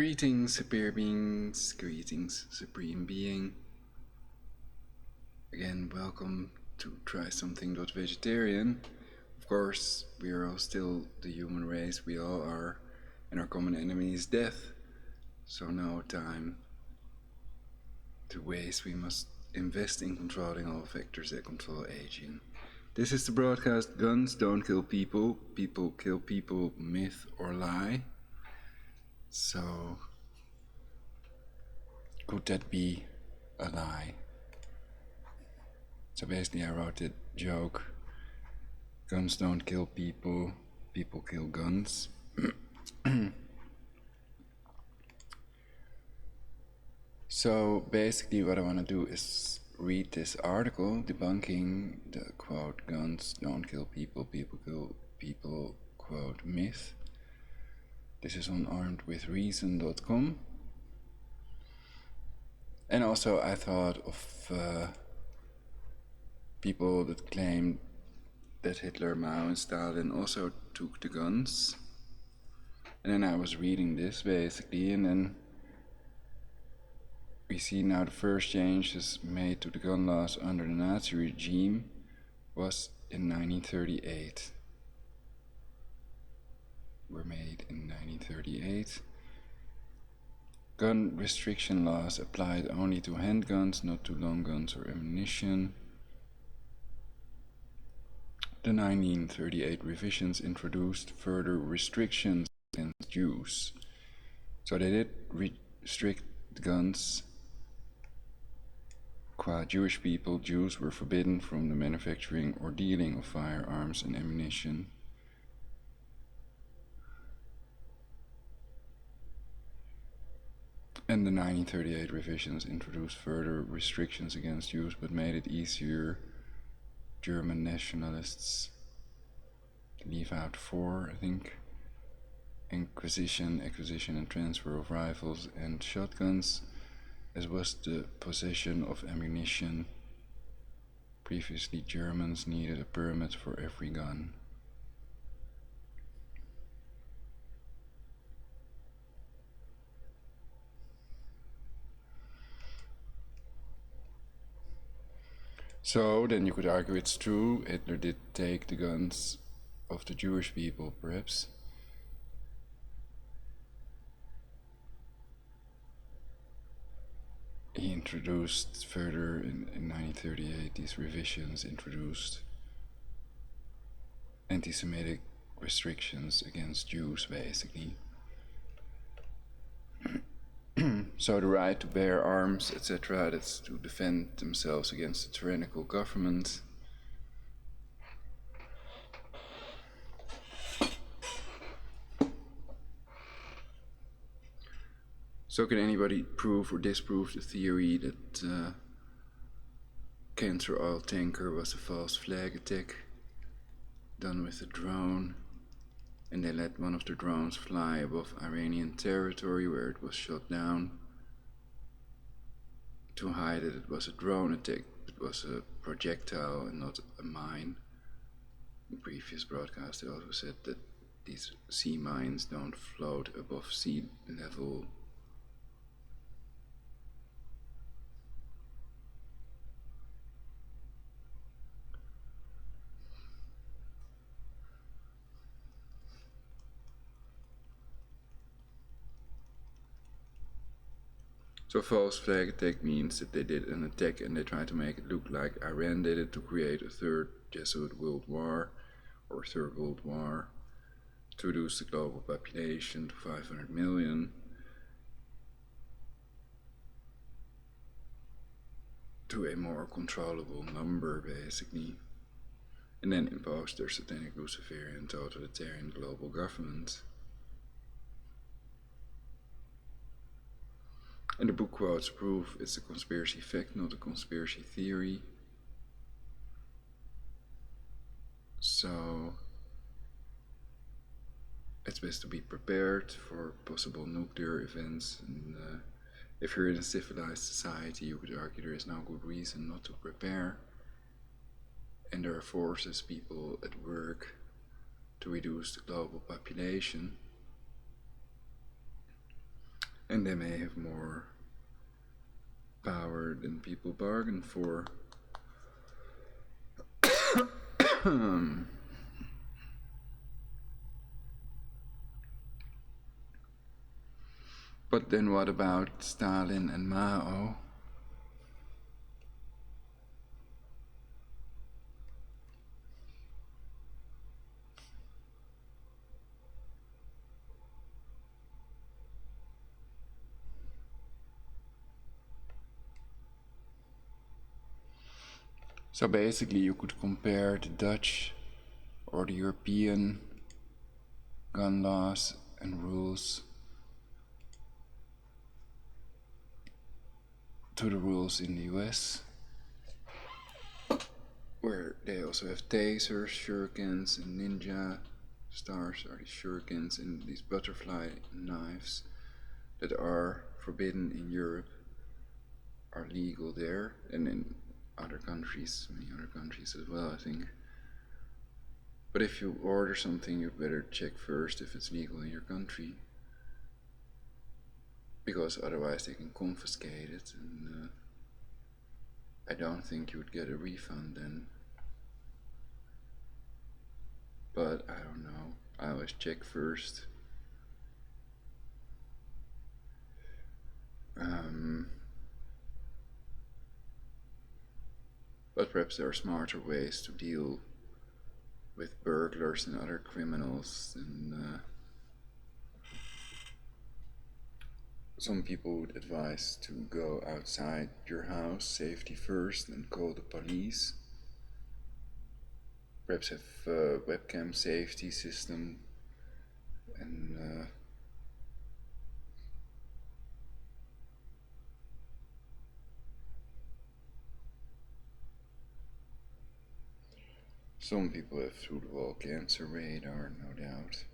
Greetings, superior beings, greetings, supreme being. Again, welcome to Try Something.Vegetarian. Of course, we are all still the human race, we all are, and our common enemy is death. So no time to waste, we must invest in controlling all factors that control aging. This is the broadcast Guns Don't Kill People, People Kill People, Myth or Lie. So, could that be a lie? So basically I wrote that joke, guns don't kill people, people kill guns. So basically what I want to do is read this article debunking the quote, guns don't kill people, people kill people, quote, myth. This is on armedwithreason.com. And also I thought of people that claim that Hitler, Mao and Stalin also took the guns. And then I was reading this basically, and then we see now the first changes made to the gun laws under the Nazi regime was in 1938. Were made in 1938. Gun restriction laws applied only to handguns, not to long guns or ammunition. The 1938 revisions introduced further restrictions against Jews. So they did restrict guns. Qua Jewish people, Jews were forbidden from the manufacturing or dealing of firearms and ammunition. And the 1938 revisions introduced further restrictions against Jews, but made it easier German nationalists leave out 4, I think. Acquisition and transfer of rifles and shotguns, as was the possession of ammunition. Previously, Germans needed a permit for every gun. So then you could argue it's true, Hitler did take the guns of the Jewish people, perhaps. He introduced further in 1938, these revisions introduced anti-Semitic restrictions against Jews, basically. So the right to bear arms, etc., that's to defend themselves against a tyrannical government. So can anybody prove or disprove the theory that Cancer oil tanker was a false flag attack done with a drone, and they let one of the drones fly above Iranian territory where it was shot down to hide that it was a drone attack, it was a projectile and not a mine. In previous broadcasts they also said that these sea mines don't float above sea level. So false flag attack means that they did an attack and they tried to make it look like Iran did it to create a third Jesuit World War or Third World War, to reduce the global population to 500 million, to a more controllable number basically, and then impose their satanic Luciferian totalitarian global government. And the book quotes proof it's a conspiracy fact, not a conspiracy theory. So it's best to be prepared for possible nuclear events, and if you're in a civilized society, you could argue there is no good reason not to prepare. And there are forces, people at work to reduce the global population. and they may have more power than people bargain for. But then what about Stalin and Mao? So basically you could compare the Dutch or the European gun laws and rules to the rules in the US, where they also have tasers, shurikens, and ninja stars are these shurikens, and these butterfly knives that are forbidden in Europe are legal there, and in other countries, many other countries as well, I think. But if you order something, you'd better check first if it's legal in your country, because otherwise they can confiscate it, and I don't think you would get a refund then. But I don't know, I always check first. But perhaps there are smarter ways to deal with burglars and other criminals, and some people would advise to go outside your house, safety first, and call the police. Perhaps have a webcam safety system, and some people have through-the-wall cancer radar, no doubt.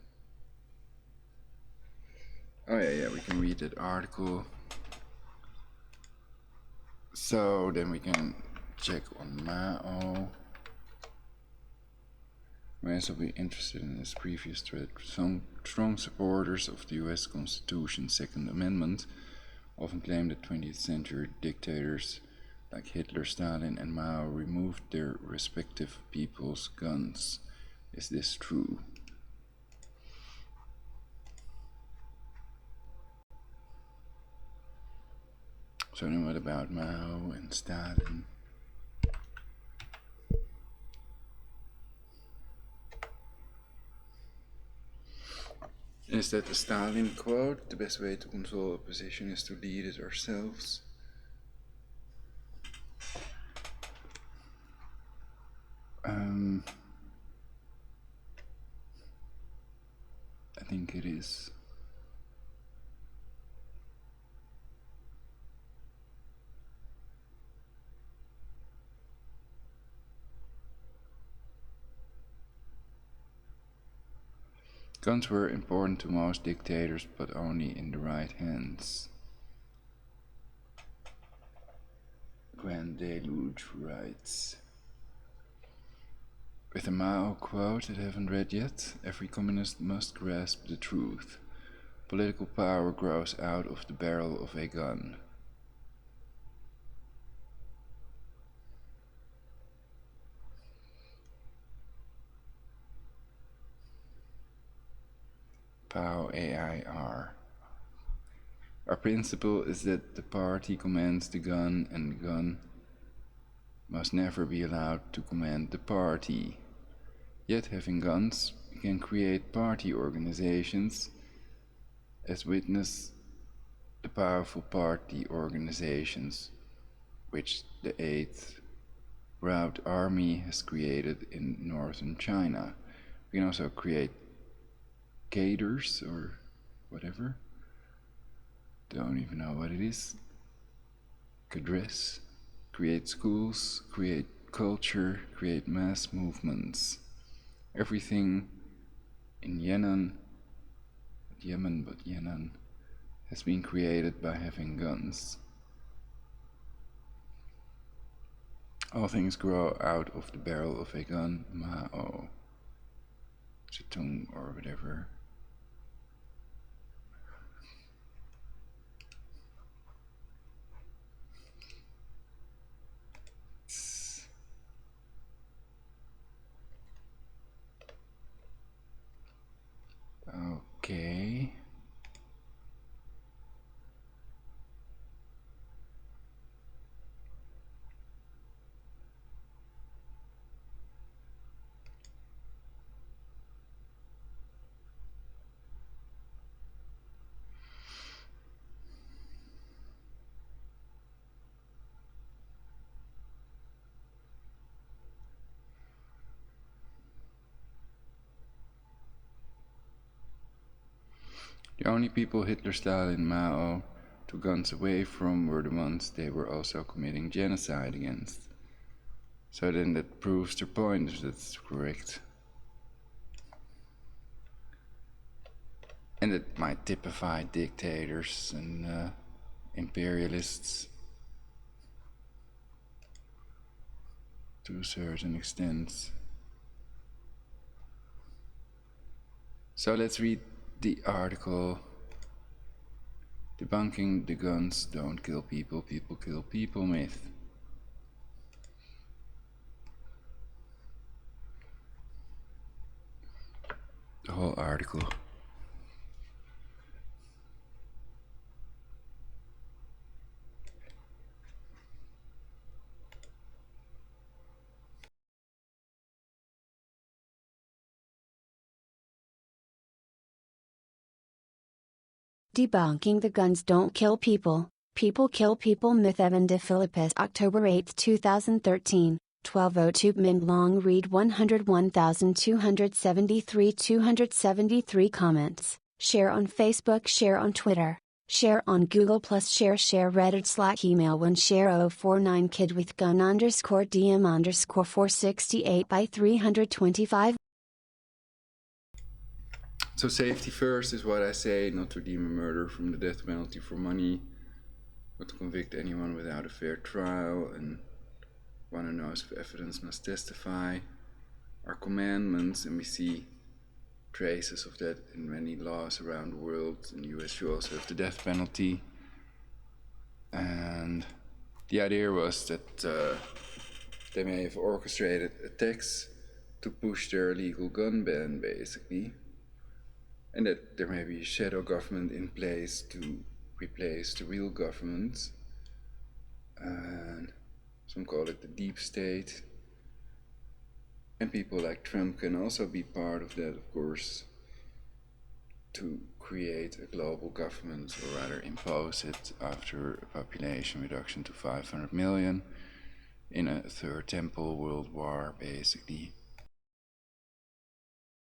Oh yeah, we can read that article. So then we can check on Mao. May also be interested in his previous thread. Some strong supporters of the US Constitution's Second Amendment often claim that 20th century dictators like Hitler, Stalin, and Mao removed their respective people's guns. Is this true? So then what about Mao and Stalin? Is that the Stalin quote? The best way to control opposition is to lead it ourselves. I think it is. Guns were important to most dictators, but only in the right hands. Grand Deluge writes, with a Mao quote that I haven't read yet, every communist must grasp the truth. Political power grows out of the barrel of a gun. POW AIR. Our principle is that the party commands the gun, and the gun must never be allowed to command the party. Yet having guns, we can create party organizations, as witness the powerful party organizations which the 8th Route Army has created in northern China. We can also create cadres or whatever. Don't even know what it is. Cadres. Create schools, create culture, create mass movements. Everything in Yemen, has been created by having guns. All things grow out of the barrel of a gun. Mao Zedong or whatever. Okay. The only people Hitler, Stalin, Mao took guns away from were the ones they were also committing genocide against. So then that proves their point, if that's correct. And it might typify dictators and imperialists to a certain extent. So let's read the article. Debunking the guns don't kill people, people kill people myth. The whole article. Debunking the guns don't kill people, people kill people myth. Evan de Philippis, October 8, 2013, 12:02 min. Long read 101,273 273 comments. Share on Facebook, share on Twitter, share on Google+, share Reddit, Slack, email 1 share 049 kid with gun _DM _468 by 325. So safety first is what I say, not to deem a murder from the death penalty for money, not to convict anyone without a fair trial, and one who knows of evidence must testify, are commandments, and we see traces of that in many laws around the world. In the US you also have the death penalty, and the idea was that they may have orchestrated attacks to push their illegal gun ban, basically. And that there may be a shadow government in place to replace the real government. And some call it the deep state. And people like Trump can also be part of that, of course, to create a global government, or rather impose it after a population reduction to 500 million in a third temple world war, basically.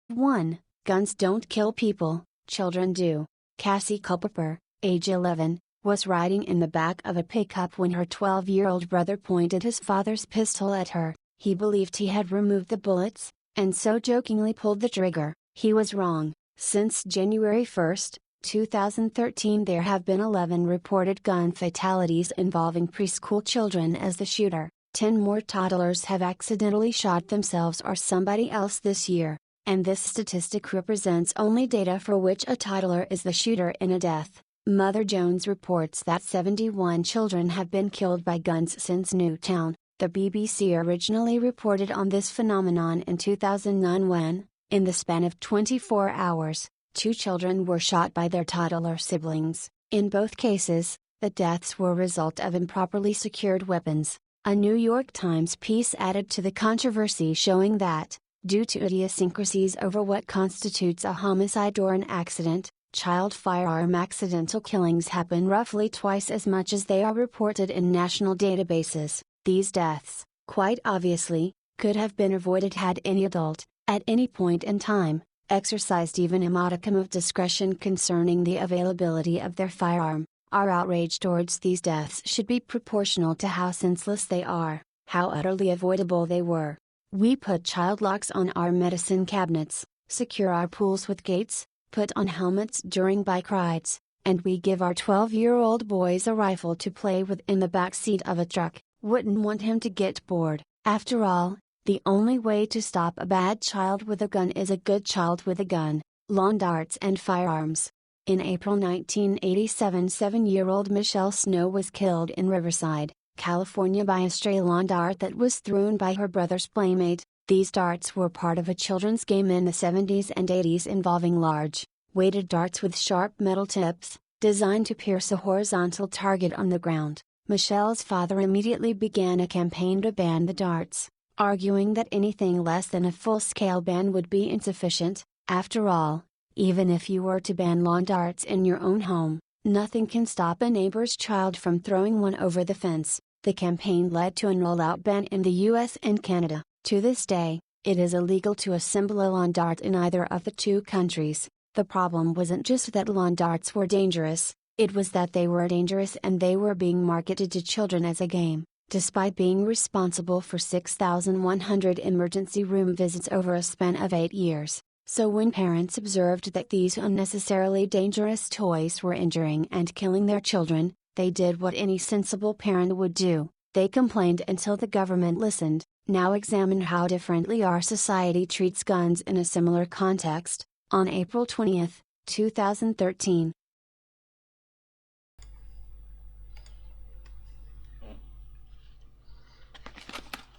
1. Guns don't kill people, children do. Cassie Culpeper, age 11, was riding in the back of a pickup when her 12-year-old brother pointed his father's pistol at her. He believed he had removed the bullets, and so jokingly pulled the trigger. He was wrong. Since January 1, 2013, there have been 11 reported gun fatalities involving preschool children as the shooter. 10 more toddlers have accidentally shot themselves or somebody else this year. And this statistic represents only data for which a toddler is the shooter in a death. Mother Jones reports that 71 children have been killed by guns since Newtown. The BBC originally reported on this phenomenon in 2009 when, in the span of 24 hours, 2 children were shot by their toddler siblings. In both cases, the deaths were a result of improperly secured weapons. A New York Times piece added to the controversy, showing that, due to idiosyncrasies over what constitutes a homicide or an accident, child firearm accidental killings happen roughly twice as much as they are reported in national databases. These deaths, quite obviously, could have been avoided had any adult, at any point in time, exercised even a modicum of discretion concerning the availability of their firearm. Our outrage towards these deaths should be proportional to how senseless they are, how utterly avoidable they were. We put child locks on our medicine cabinets, secure our pools with gates, put on helmets during bike rides, and we give our 12-year-old boys a rifle to play with in the back seat of a truck. Wouldn't want him to get bored. After all, the only way to stop a bad child with a gun is a good child with a gun. Lawn darts and firearms. In April 1987, 7-year-old Michelle Snow was killed in Riverside, California by a stray lawn dart that was thrown by her brother's playmate. These darts were part of a children's game in the 70s and 80s involving large, weighted darts with sharp metal tips, designed to pierce a horizontal target on the ground. Michelle's father immediately began a campaign to ban the darts, arguing that anything less than a full-scale ban would be insufficient. After all, even if you were to ban lawn darts in your own home, nothing can stop a neighbor's child from throwing one over the fence. The campaign led to an all-out ban in the US and Canada. To this day, it is illegal to assemble a lawn dart in either of the two countries. The problem wasn't just that lawn darts were dangerous, it was that they were dangerous and they were being marketed to children as a game. Despite being responsible for 6,100 emergency room visits over a span of 8 years. So when parents observed that these unnecessarily dangerous toys were injuring and killing their children, they did what any sensible parent would do: they complained until the government listened. Now examine how differently our society treats guns in a similar context. On April 20, 2013.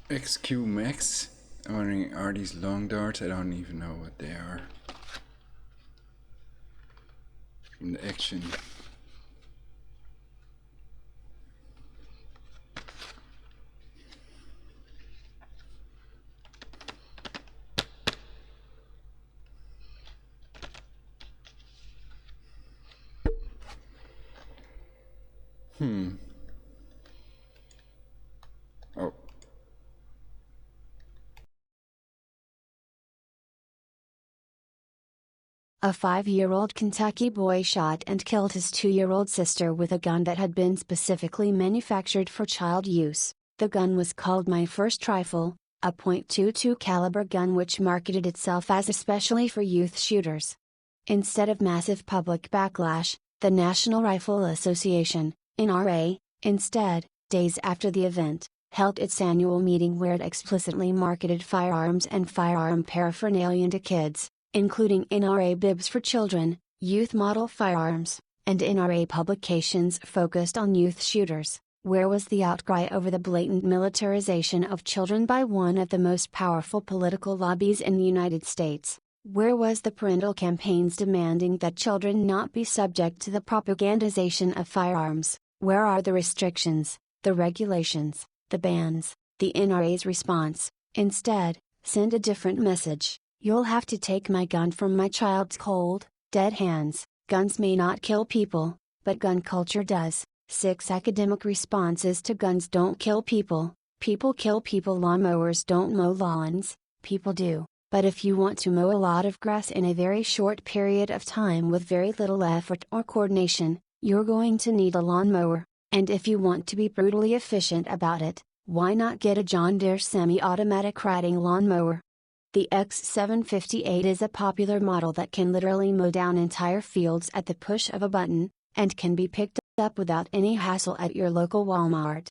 XQ Max. I'm wondering, are these long darts? I don't even know what they are. From the action. Oh. A 5-year-old Kentucky boy shot and killed his 2-year-old sister with a gun that had been specifically manufactured for child use. The gun was called My First Rifle, a .22 caliber gun which marketed itself as especially for youth shooters. Instead of massive public backlash, the National Rifle Association, NRA, instead, days after the event, held its annual meeting where it explicitly marketed firearms and firearm paraphernalia to kids, including NRA bibs for children, youth model firearms, and NRA publications focused on youth shooters. Where was the outcry over the blatant militarization of children by one of the most powerful political lobbies in the United States? Where was the parental campaigns demanding that children not be subject to the propagandization of firearms? Where are the restrictions, the regulations, the bans? The NRA's response: instead, send a different message. You'll have to take my gun from my child's cold, dead hands. Guns may not kill people, but gun culture does. 6 academic responses to guns don't kill people. People kill people. Lawnmowers don't mow lawns. People do. But if you want to mow a lot of grass in a very short period of time with very little effort or coordination, you're going to need a lawnmower. And if you want to be brutally efficient about it, why not get a John Deere semi-automatic riding lawnmower? The X758 is a popular model that can literally mow down entire fields at the push of a button, and can be picked up without any hassle at your local Walmart.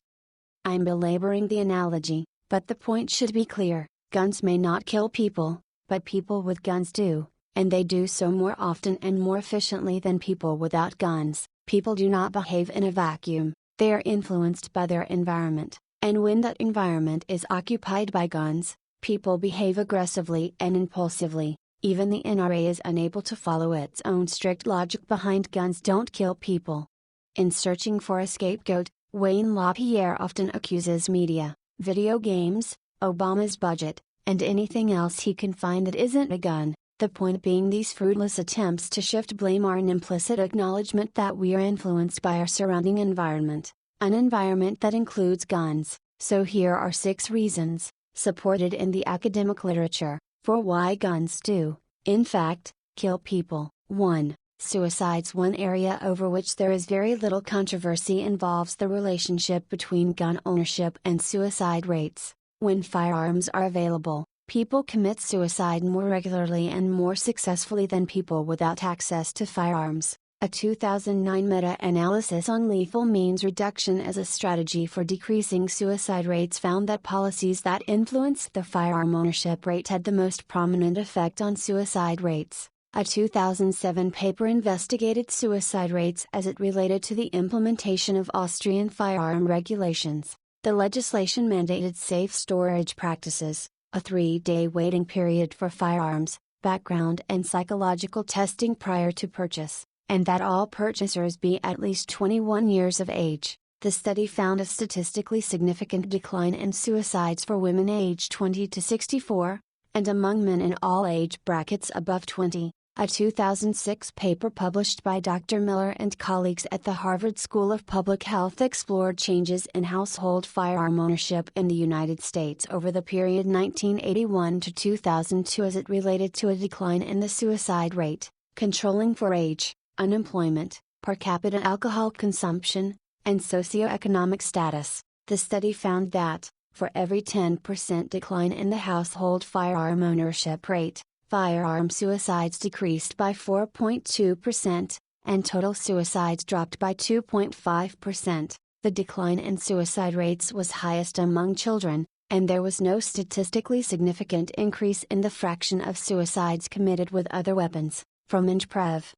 I'm belaboring the analogy, but the point should be clear: guns may not kill people, but people with guns do, and they do so more often and more efficiently than people without guns. People do not behave in a vacuum, they are influenced by their environment, and when that environment is occupied by guns, people behave aggressively and impulsively. Even the NRA is unable to follow its own strict logic behind guns don't kill people. In searching for a scapegoat, Wayne LaPierre often accuses media, video games, Obama's budget, and anything else he can find that isn't a gun. The point being, these fruitless attempts to shift blame are an implicit acknowledgement that we are influenced by our surrounding environment, an environment that includes guns. So here are 6 reasons, supported in the academic literature, for why guns do, in fact, kill people. 1. Suicides. One area over which there is very little controversy involves the relationship between gun ownership and suicide rates. When firearms are available, people commit suicide more regularly and more successfully than people without access to firearms. A 2009 meta-analysis on lethal means reduction as a strategy for decreasing suicide rates found that policies that influenced the firearm ownership rate had the most prominent effect on suicide rates. A 2007 paper investigated suicide rates as it related to the implementation of Austrian firearm regulations. The legislation mandated safe storage practices, a 3-day waiting period for firearms, background and psychological testing prior to purchase, and that all purchasers be at least 21 years of age. The study found a statistically significant decline in suicides for women aged 20 to 64, and among men in all age brackets above 20. A 2006 paper published by Dr. Miller and colleagues at the Harvard School of Public Health explored changes in household firearm ownership in the United States over the period 1981 to 2002 as it related to a decline in the suicide rate, controlling for age, unemployment, per capita alcohol consumption, and socioeconomic status. The study found that, for every 10% decline in the household firearm ownership rate, firearm suicides decreased by 4.2%, and total suicides dropped by 2.5%. The decline in suicide rates was highest among children, and there was no statistically significant increase in the fraction of suicides committed with other weapons. From INJPrev.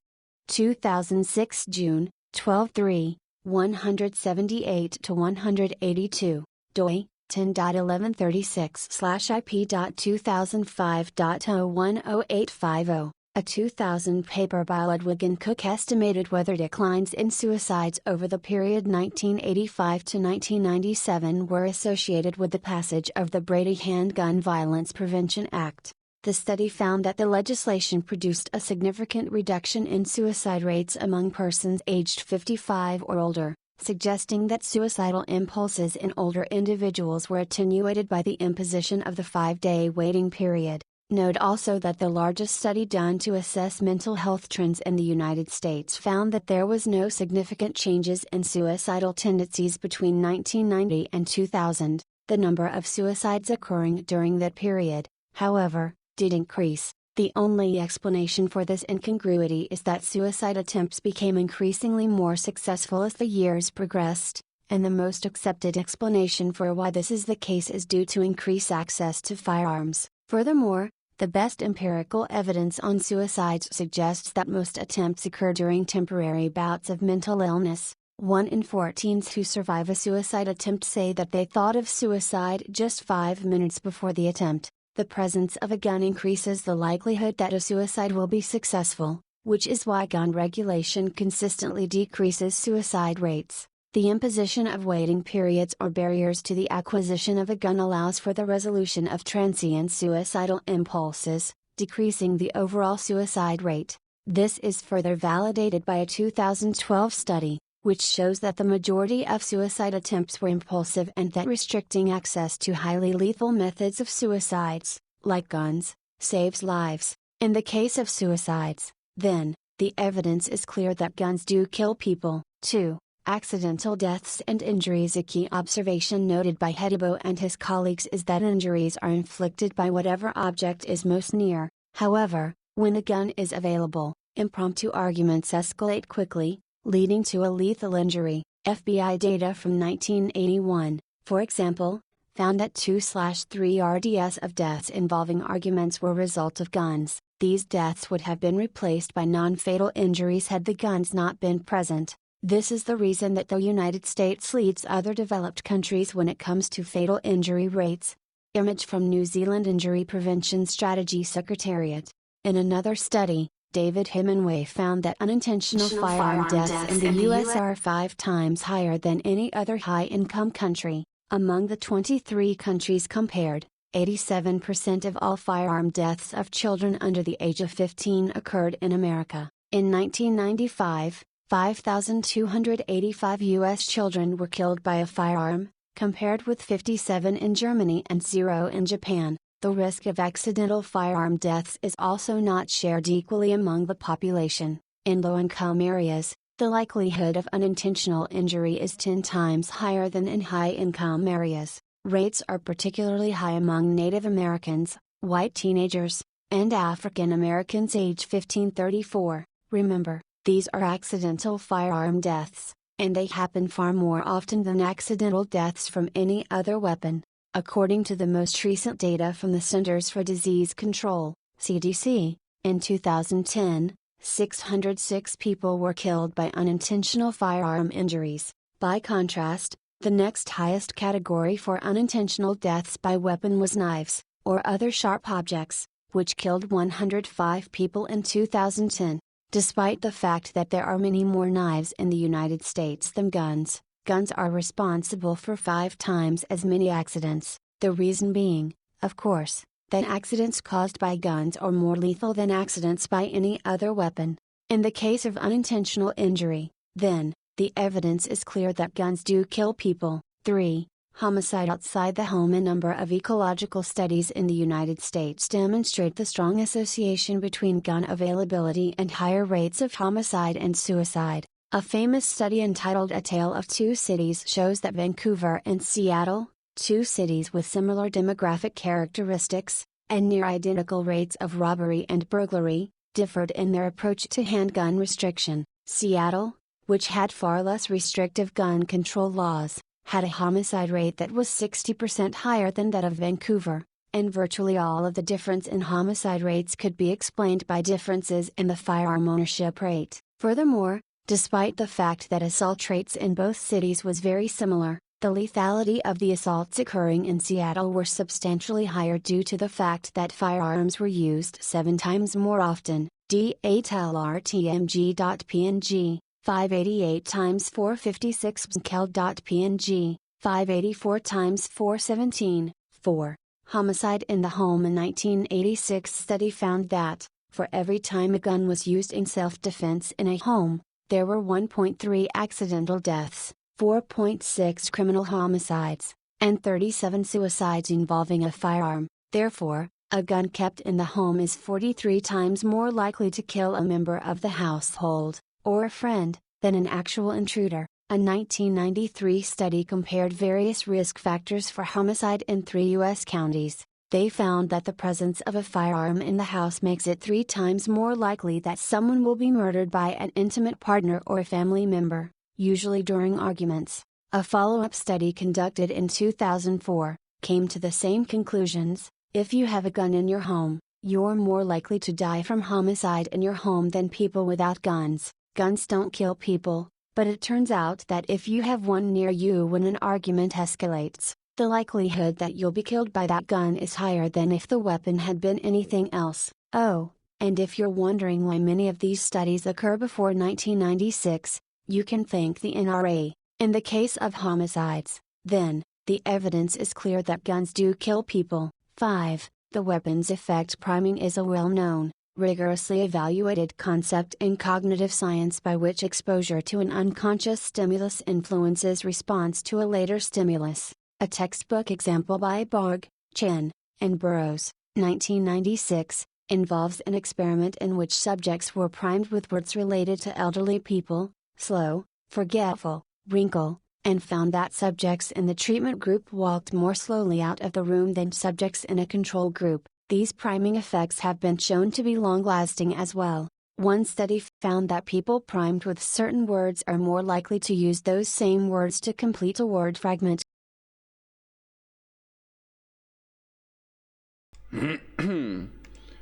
2006 June, 12-3, 178 to 182, doi 10.1136/ip.2005.01080. A 2000 paper by Ludwig and Cook estimated whether declines in suicides over the period 1985 to 1997 were associated with the passage of the Brady Handgun Violence Prevention Act. The study found that the legislation produced a significant reduction in suicide rates among persons aged 55 or older, suggesting that suicidal impulses in older individuals were attenuated by the imposition of the 5-day waiting period. Note also that the largest study done to assess mental health trends in the United States found that there was no significant changes in suicidal tendencies between 1990 and 2000. The number of suicides occurring during that period, however, did increase. The only explanation for this incongruity is that suicide attempts became increasingly more successful as the years progressed, and the most accepted explanation for why this is the case is due to increased access to firearms. Furthermore, the best empirical evidence on suicides suggests that most attempts occur during temporary bouts of mental illness. 1 in 14 who survive a suicide attempt say that they thought of suicide just 5 minutes before the attempt. The presence of a gun increases the likelihood that a suicide will be successful, which is why gun regulation consistently decreases suicide rates. The imposition of waiting periods or barriers to the acquisition of a gun allows for the resolution of transient suicidal impulses, decreasing the overall suicide rate. This is further validated by a 2012 study, which shows that the majority of suicide attempts were impulsive and that restricting access to highly lethal methods of suicides, like guns, saves lives. In the case of suicides, then, the evidence is clear that guns do kill people. 2. Accidental deaths and injuries. A key observation noted by Hedibo and his colleagues is that injuries are inflicted by whatever object is most near. However, when a gun is available, impromptu arguments escalate quickly, leading to a lethal injury. FBI data from 1981, for example, found that 2/3 RDS of deaths involving arguments were result of guns. These deaths would have been replaced by non-fatal injuries had the guns not been present. This is the reason that the United States leads other developed countries when it comes to fatal injury rates. Image from New Zealand Injury Prevention Strategy Secretariat. In another study, David Hemingway found that unintentional firearm deaths in the U.S. are 5 times higher than any other high-income country. Among the 23 countries compared, 87% of all firearm deaths of children under the age of 15 occurred in America. In 1995, 5,285 U.S. children were killed by a firearm, compared with 57 in Germany and 0 in Japan. The risk of accidental firearm deaths is also not shared equally among the population. In low-income areas, the likelihood of unintentional injury is 10 times higher than in high-income areas. Rates are particularly high among Native Americans, white teenagers, and African Americans age 15-34. Remember, these are accidental firearm deaths, and they happen far more often than accidental deaths from any other weapon. According to the most recent data from the Centers for Disease Control, CDC, in 2010, 606 people were killed by unintentional firearm injuries. By contrast, the next highest category for unintentional deaths by weapon was knives, or other sharp objects, which killed 105 people in 2010. Despite the fact that there are many more knives in the United States than guns, guns are responsible for 5 times as many accidents, the reason being, of course, that accidents caused by guns are more lethal than accidents by any other weapon. In the case of unintentional injury, then, the evidence is clear that guns do kill people. 3. Homicide outside the home. A number of ecological studies in the United States demonstrate the strong association between gun availability and higher rates of homicide and suicide. A famous study entitled A Tale of Two Cities shows that Vancouver and Seattle, two cities with similar demographic characteristics, and near identical rates of robbery and burglary, differed in their approach to handgun restriction. Seattle, which had far less restrictive gun control laws, had a homicide rate that was 60% higher than that of Vancouver, and virtually all of the difference in homicide rates could be explained by differences in the firearm ownership rate. Furthermore, despite the fact that assault rates in both cities was very similar, the lethality of the assaults occurring in Seattle were substantially higher due to the fact that firearms were used 7 times more often. DATLRTMG.PNG 588 times 456 kel.png, 584 times 417, 4. Homicide in the home. A 1986 study found that, for every time a gun was used in self-defense in a home, there were 1.3 accidental deaths, 4.6 criminal homicides, and 37 suicides involving a firearm. Therefore, a gun kept in the home is 43 times more likely to kill a member of the household, or a friend, than an actual intruder. A 1993 study compared various risk factors for homicide in 3 U.S. counties. They found that the presence of a firearm in the house makes it 3 times more likely that someone will be murdered by an intimate partner or a family member, usually during arguments. A follow-up study conducted in 2004 came to the same conclusions. If you have a gun in your home, you're more likely to die from homicide in your home than people without guns. Guns don't kill people, but it turns out that if you have one near you when an argument escalates, the likelihood that you'll be killed by that gun is higher than if the weapon had been anything else. Oh, and if you're wondering why many of these studies occur before 1996, you can thank the NRA. In the case of homicides, then, the evidence is clear that guns do kill people. 5. The weapon's effect. Priming is a well-known, rigorously evaluated concept in cognitive science by which exposure to an unconscious stimulus influences response to a later stimulus. A textbook example by Borg, Chen, and Burroughs, 1996, involves an experiment in which subjects were primed with words related to elderly people, slow, forgetful, wrinkle, and found that subjects in the treatment group walked more slowly out of the room than subjects in a control group. These priming effects have been shown to be long-lasting as well. One study found that people primed with certain words are more likely to use those same words to complete a word fragment.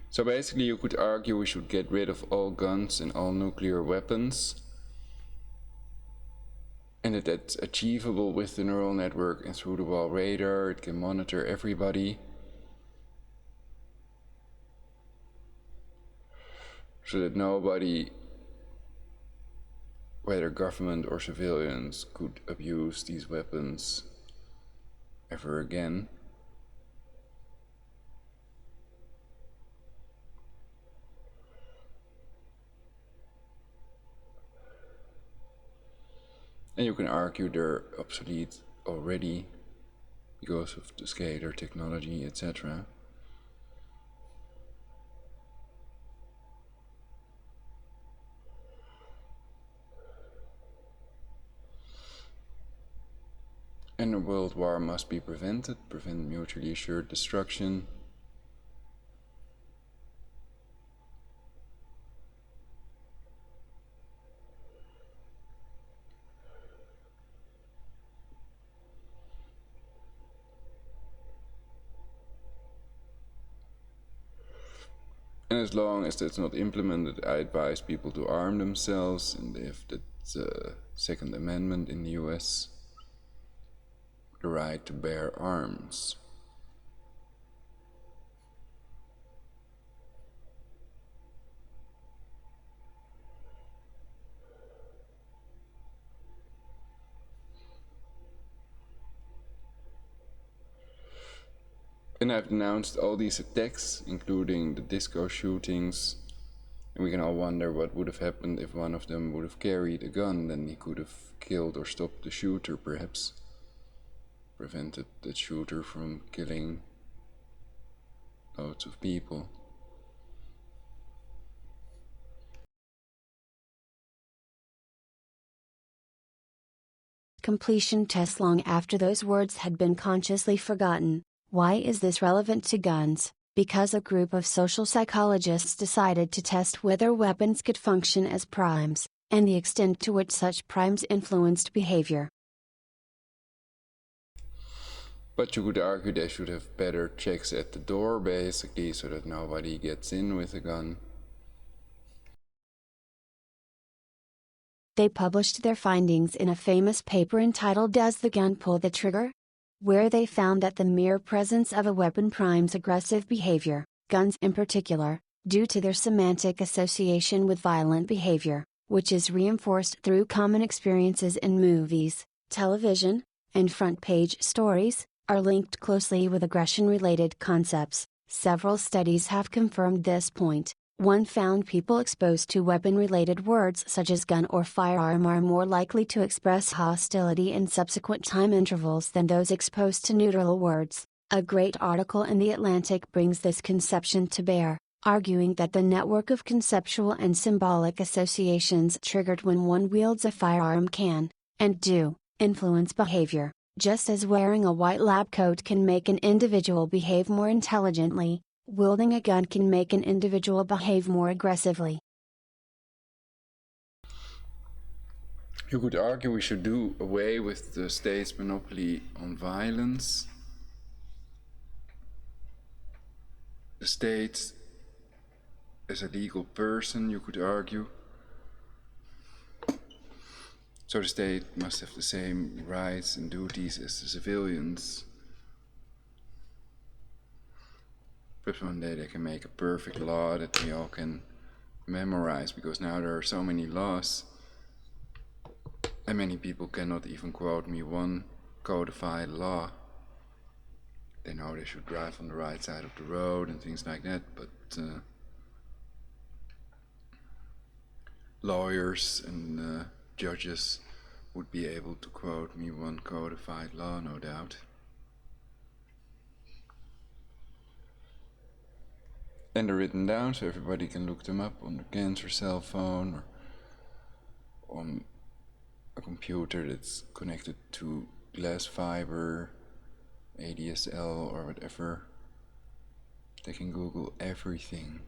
So basically you could argue we should get rid of all guns and all nuclear weapons, and that that's achievable with the neural network and through the wall radar. It can monitor everybody, so that nobody, whether government or civilians, could abuse these weapons ever again. And you can argue they're obsolete already because of the scalar technology, etc. And a world war must be prevented, prevent mutually assured destruction. And as long as that's not implemented, I advise people to arm themselves, and they have the Second Amendment in the US, the right to bear arms. Then I've denounced all these attacks, including the disco shootings, and we can all wonder what would have happened if one of them would have carried a gun. Then he could have killed or stopped the shooter, perhaps. Prevented the shooter from killing loads of people. Completion test long after those words had been consciously forgotten. Why is this relevant to guns? Because a group of social psychologists decided to test whether weapons could function as primes, and the extent to which such primes influenced behavior. But you could argue they should have better checks at the door, basically, so that nobody gets in with a gun. They published their findings in a famous paper entitled "Does the Gun Pull the Trigger?", where they found that the mere presence of a weapon primes aggressive behavior, guns in particular, due to their semantic association with violent behavior, which is reinforced through common experiences in movies, television, and front-page stories, are linked closely with aggression-related concepts. Several studies have confirmed this point. One found people exposed to weapon-related words such as gun or firearm are more likely to express hostility in subsequent time intervals than those exposed to neutral words. A great article in The Atlantic brings this conception to bear, arguing that the network of conceptual and symbolic associations triggered when one wields a firearm can, and do, influence behavior. Just as wearing a white lab coat can make an individual behave more intelligently, wielding a gun can make an individual behave more aggressively. You could argue we should do away with the state's monopoly on violence. The state, as a legal person, you could argue. So the state must have the same rights and duties as the civilians. But one day they can make a perfect law that we all can memorize, because now there are so many laws, and many people cannot even quote me one codified law. They know they should drive on the right side of the road and things like that, but lawyers and judges would be able to quote me one codified law, no doubt. And they're written down so everybody can look them up on the cancer cell phone or on a computer that's connected to glass fiber, ADSL or whatever. They can Google everything.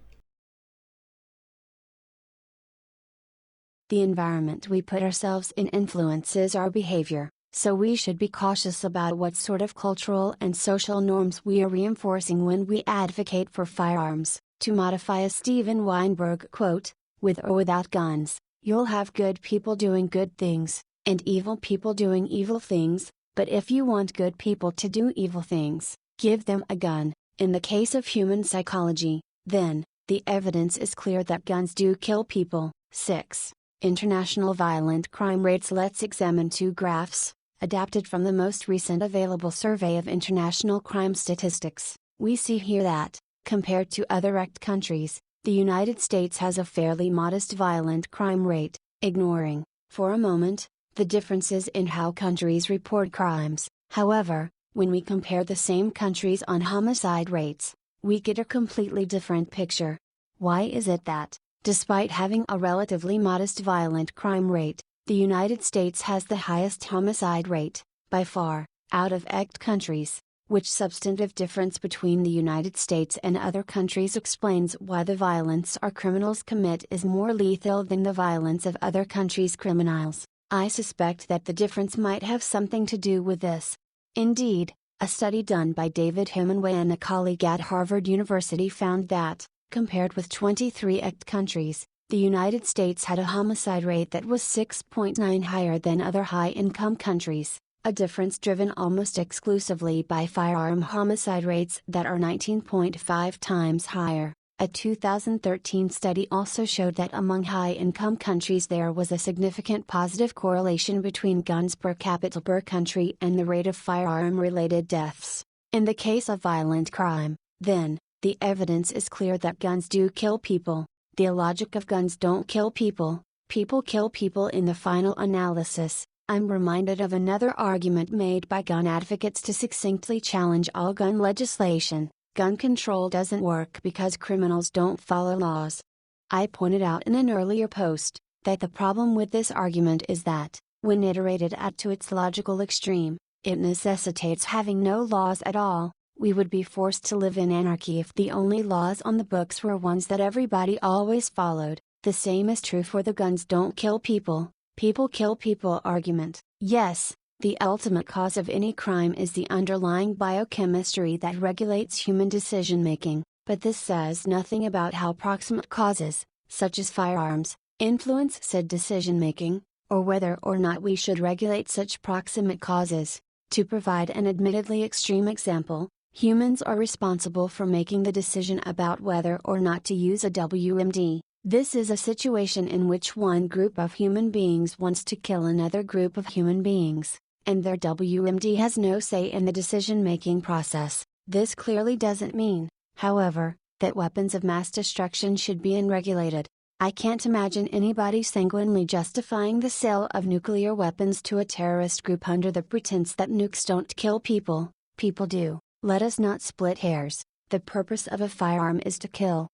The environment we put ourselves in influences our behavior, so we should be cautious about what sort of cultural and social norms we are reinforcing when we advocate for firearms. To modify a Steven Weinberg quote, "With or without guns, you'll have good people doing good things, and evil people doing evil things, but if you want good people to do evil things, give them a gun." In the case of human psychology, then, the evidence is clear that guns do kill people. 6. International violent crime rates. Let's examine two graphs, adapted from the most recent available survey of international crime statistics. We see here that, compared to other ECT countries, the United States has a fairly modest violent crime rate, ignoring, for a moment, the differences in how countries report crimes. However, when we compare the same countries on homicide rates, we get a completely different picture. Why is it that, despite having a relatively modest violent crime rate, the United States has the highest homicide rate, by far, out of ECT countries? Which substantive difference between the United States and other countries explains why the violence our criminals commit is more lethal than the violence of other countries' criminals? I suspect that the difference might have something to do with this. Indeed, a study done by David Hemingway and a colleague at Harvard University found that, compared with 23 ECT countries, the United States had a homicide rate that was 6.9 higher than other high-income countries, a difference driven almost exclusively by firearm homicide rates that are 19.5 times higher. A 2013 study also showed that among high-income countries there was a significant positive correlation between guns per capita per country and the rate of firearm-related deaths. In the case of violent crime, then, the evidence is clear that guns do kill people. The logic of guns don't kill people, people kill people in the final analysis. I'm reminded of another argument made by gun advocates to succinctly challenge all gun legislation: gun control doesn't work because criminals don't follow laws. I pointed out in an earlier post that the problem with this argument is that, when iterated at to its logical extreme, it necessitates having no laws at all. We would be forced to live in anarchy if the only laws on the books were ones that everybody always followed. The same is true for the guns don't kill people, people kill people argument. Yes, the ultimate cause of any crime is the underlying biochemistry that regulates human decision-making, but this says nothing about how proximate causes, such as firearms, influence said decision-making, or whether or not we should regulate such proximate causes. To provide an admittedly extreme example, humans are responsible for making the decision about whether or not to use a WMD. This is a situation in which one group of human beings wants to kill another group of human beings, and their WMD has no say in the decision-making process. This clearly doesn't mean, however, that weapons of mass destruction should be unregulated. I can't imagine anybody sanguinely justifying the sale of nuclear weapons to a terrorist group under the pretense that nukes don't kill people, people do. Let us not split hairs. The purpose of a firearm is to kill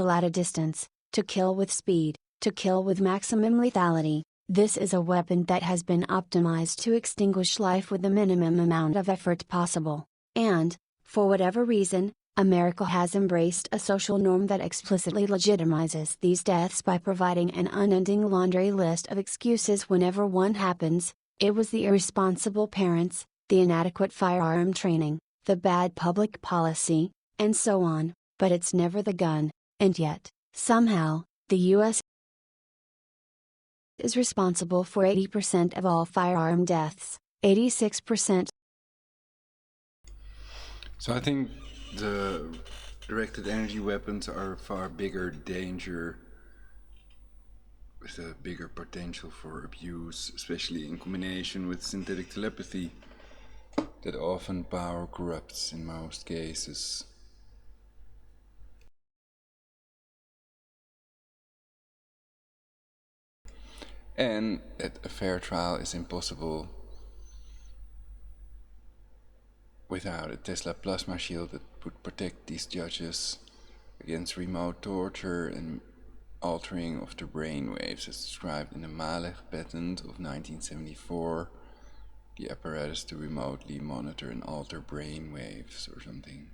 at a distance, to kill with speed, to kill with maximum lethality. This is a weapon that has been optimized to extinguish life with the minimum amount of effort possible. And, for whatever reason, America has embraced a social norm that explicitly legitimizes these deaths by providing an unending laundry list of excuses whenever one happens. It was the irresponsible parents, the inadequate firearm training, the bad public policy, and so on, but it's never the gun, and yet, somehow, the U.S. is responsible for 80% of all firearm deaths, 86%. So I think the directed energy weapons are a far bigger danger with a bigger potential for abuse, especially in combination with synthetic telepathy that often power corrupts in most cases. And that a fair trial is impossible without a Tesla plasma shield that would protect these judges against remote torture and altering of the brain waves as described in the Malech patent of 1974, the apparatus to remotely monitor and alter brain waves or something.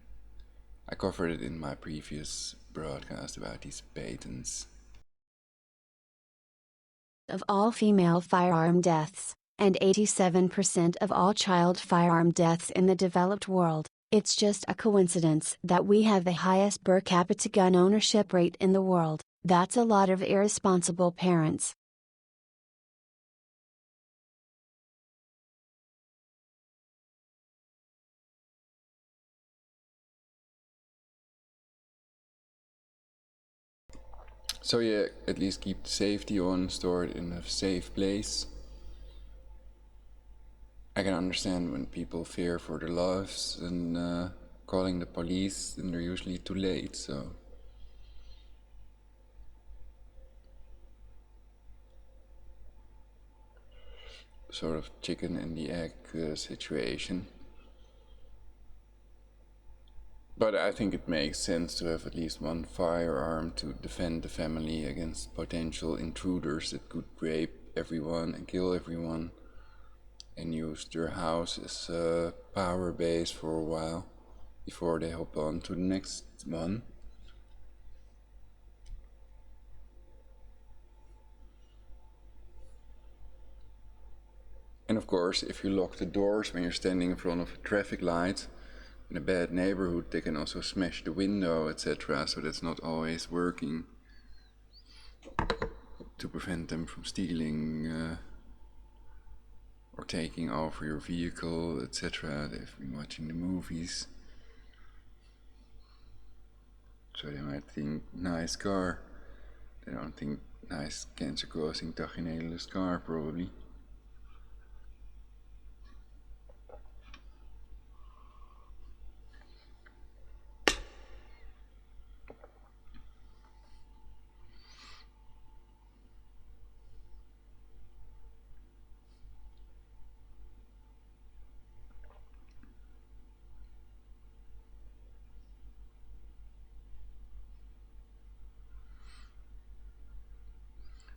I covered it in my previous broadcast about these patents. Of all female firearm deaths, and 87% of all child firearm deaths in the developed world. It's just a coincidence that we have the highest per capita gun ownership rate in the world. That's a lot of irresponsible parents. So yeah, at least keep the safety on, store it in a safe place. I can understand when people fear for their lives and calling the police, then they're usually too late, so. Sort of chicken and the egg situation. But I think it makes sense to have at least one firearm to defend the family against potential intruders that could rape everyone and kill everyone, and use their house as a power base for a while before they hop on to the next one. And of course, if you lock the doors when you're standing in front of a traffic light in a bad neighborhood, they can also smash the window, etc. So that's not always working to prevent them from stealing or taking over your vehicle, etc. They've been watching the movies, so they might think nice car. They don't think nice cancer-causing tachineal scar, probably.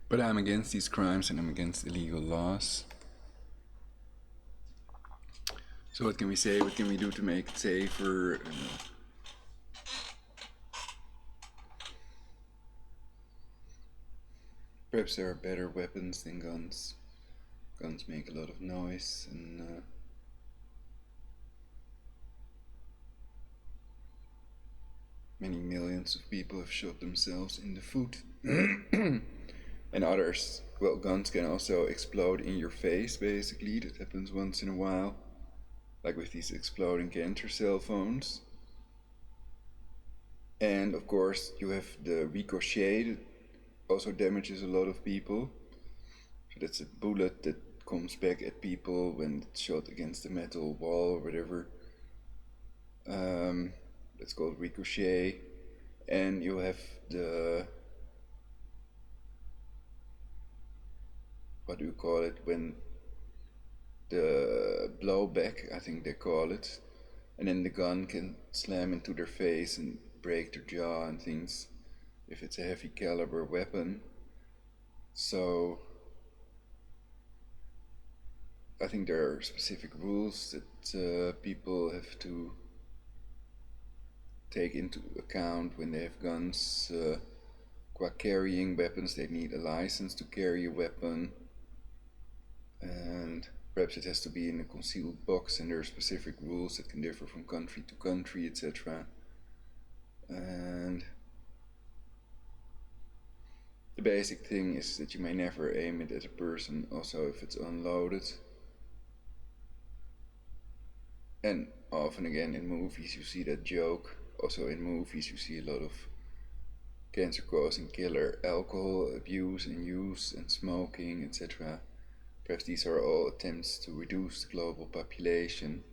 But I'm against these crimes and I'm against illegal laws. So what can we say? What can we do to make it safer? Perhaps there are better weapons than guns. Guns make a lot of noise, and many millions of people have shot themselves in the foot. And others, well, guns can also explode in your face, basically. That happens once in a while, like with these exploding cancer cell phones. And of course, you have the ricochet that also damages a lot of people. So that's a bullet that comes back at people when it's shot against a metal wall or whatever. That's called ricochet. And you have the, what do you call it, when the blowback, I think they call it, and then the gun can slam into their face and break their jaw and things if it's a heavy caliber weapon. So I think there are specific rules that people have to take into account when they have guns. Qua carrying weapons, they need a license to carry a weapon, and perhaps it has to be in a concealed box, and there are specific rules that can differ from country to country, etc. And the basic thing is that you may never aim it at a person, also if it's unloaded. And often again in movies you see that joke. Also in movies you see a lot of cancer-causing killer alcohol abuse and use and smoking, etc. Perhaps these are all attempts to reduce the global population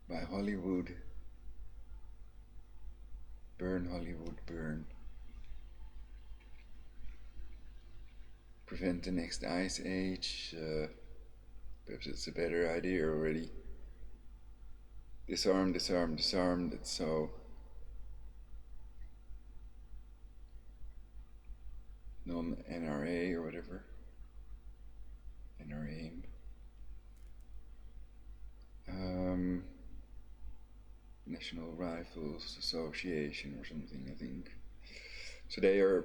by Hollywood. Burn Hollywood, burn. Prevent the next ice age. Perhaps it's a better idea already. Disarm, disarm, disarm. That's so non-NRA or whatever. NRA. National Rifles Association or something, I think. So they are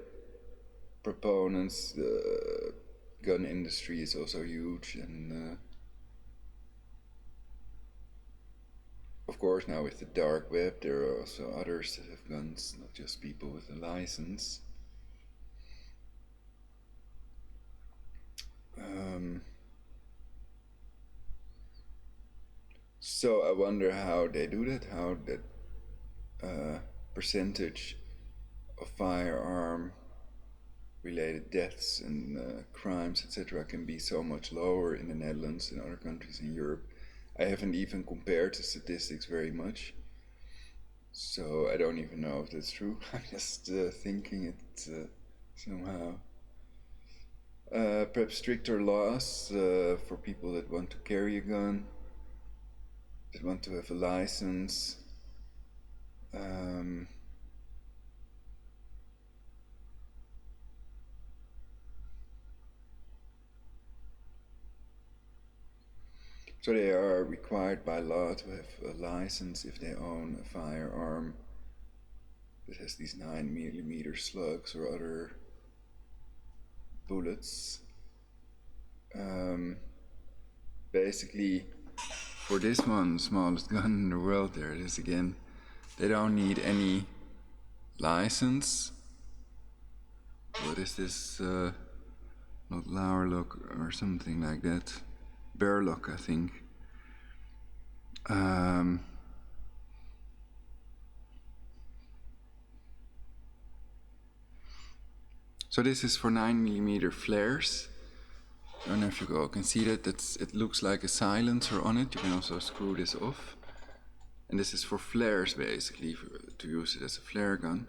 proponents. The gun industry is also huge, and of course now with the dark web there are also others that have guns, not just people with a license. So I wonder how they do that, how that percentage of firearm related deaths and crimes, etc. can be so much lower in the Netherlands and other countries in Europe. I haven't even compared the statistics very much, so I don't even know if that's true. I'm just thinking it somehow. Perhaps stricter laws for people that want to carry a gun, that want to have a license. So they are required by law to have a license if they own a firearm that has these 9mm slugs or other bullets. Basically, for this one, smallest gun in the world, there it is again, they don't need any license. What is this? Not Lourlock or something like that. Burlock, I think. So this is for 9mm flares. I don't know if you all can see that. It looks like a silencer on it. You can also screw this off. And this is for flares, basically, to use it as a flare gun.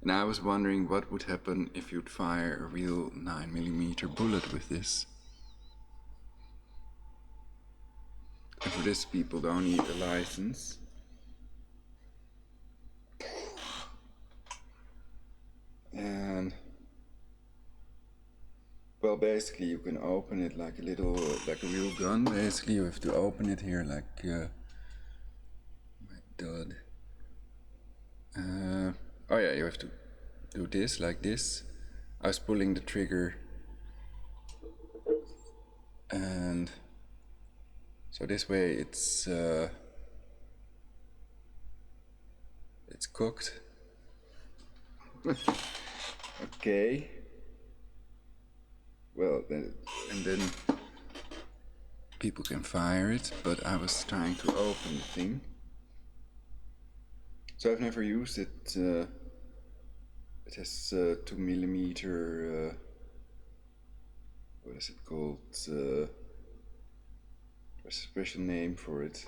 And I was wondering what would happen if you'd fire a real 9mm bullet with this. And for this, people don't need a license. And Well, basically you can open it like a little, like a real gun. Basically you have to open it here like, my god. Oh yeah, you have to do this, like this. I was pulling the trigger, and so this way it's cooked. Okay. Well, then, and then people can fire it, but I was trying to open the thing. So I've never used it. It has 2mm. What is it called? There's a special name for it.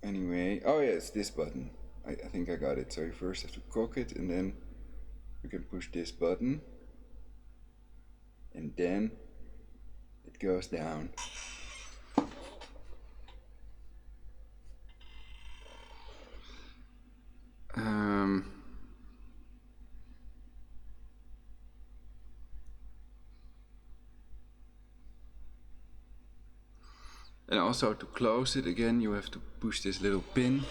Anyway, oh yeah, it's this button. I think I got it. So you first have to cock it, and then you can push this button, and then it goes down. And also to close it again, you have to push this little pin.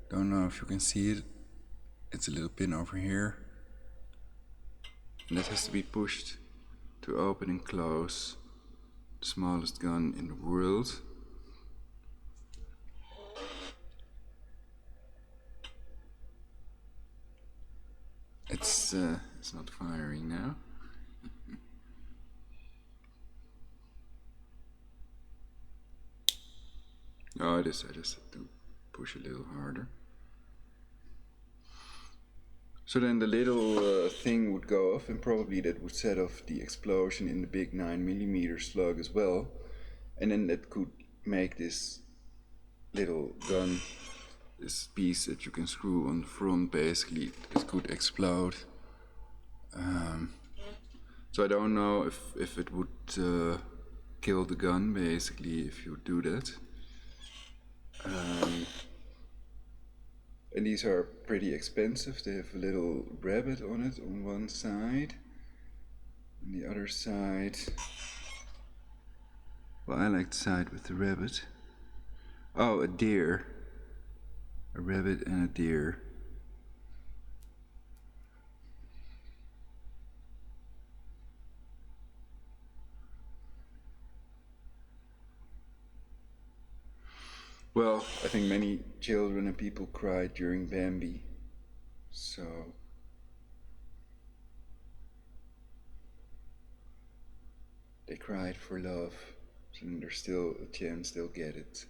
Don't know if you can see it. It's a little pin over here. And that has to be pushed to open and close the smallest gun in the world. It's not firing now. Oh, it is. I just have to push a little harder. So then the little thing would go off, and probably that would set off the explosion in the big 9mm slug as well. And then that could make this little gun, this piece that you can screw on the front, basically, it could explode. So I don't know if it would kill the gun, basically, if you do that. And these are pretty expensive. They have a little rabbit on it on one side. On the other side, well, I like the side with the rabbit. Oh, a deer. A rabbit and a deer. Well, I think many children and people cried during Bambi, so they cried for love, and there's still a chance they'll get it.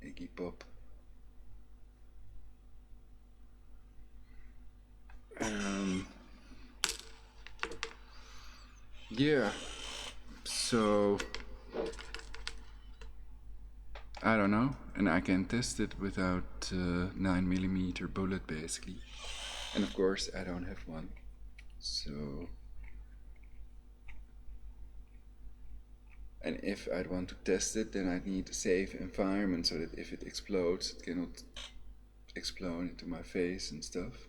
Iggy Pop. Yeah, so I don't know, and I can test it without 9mm bullet, basically. And of course, I don't have one, so. And if I'd want to test it, then I'd need a safe environment so that if it explodes, it cannot explode into my face and stuff.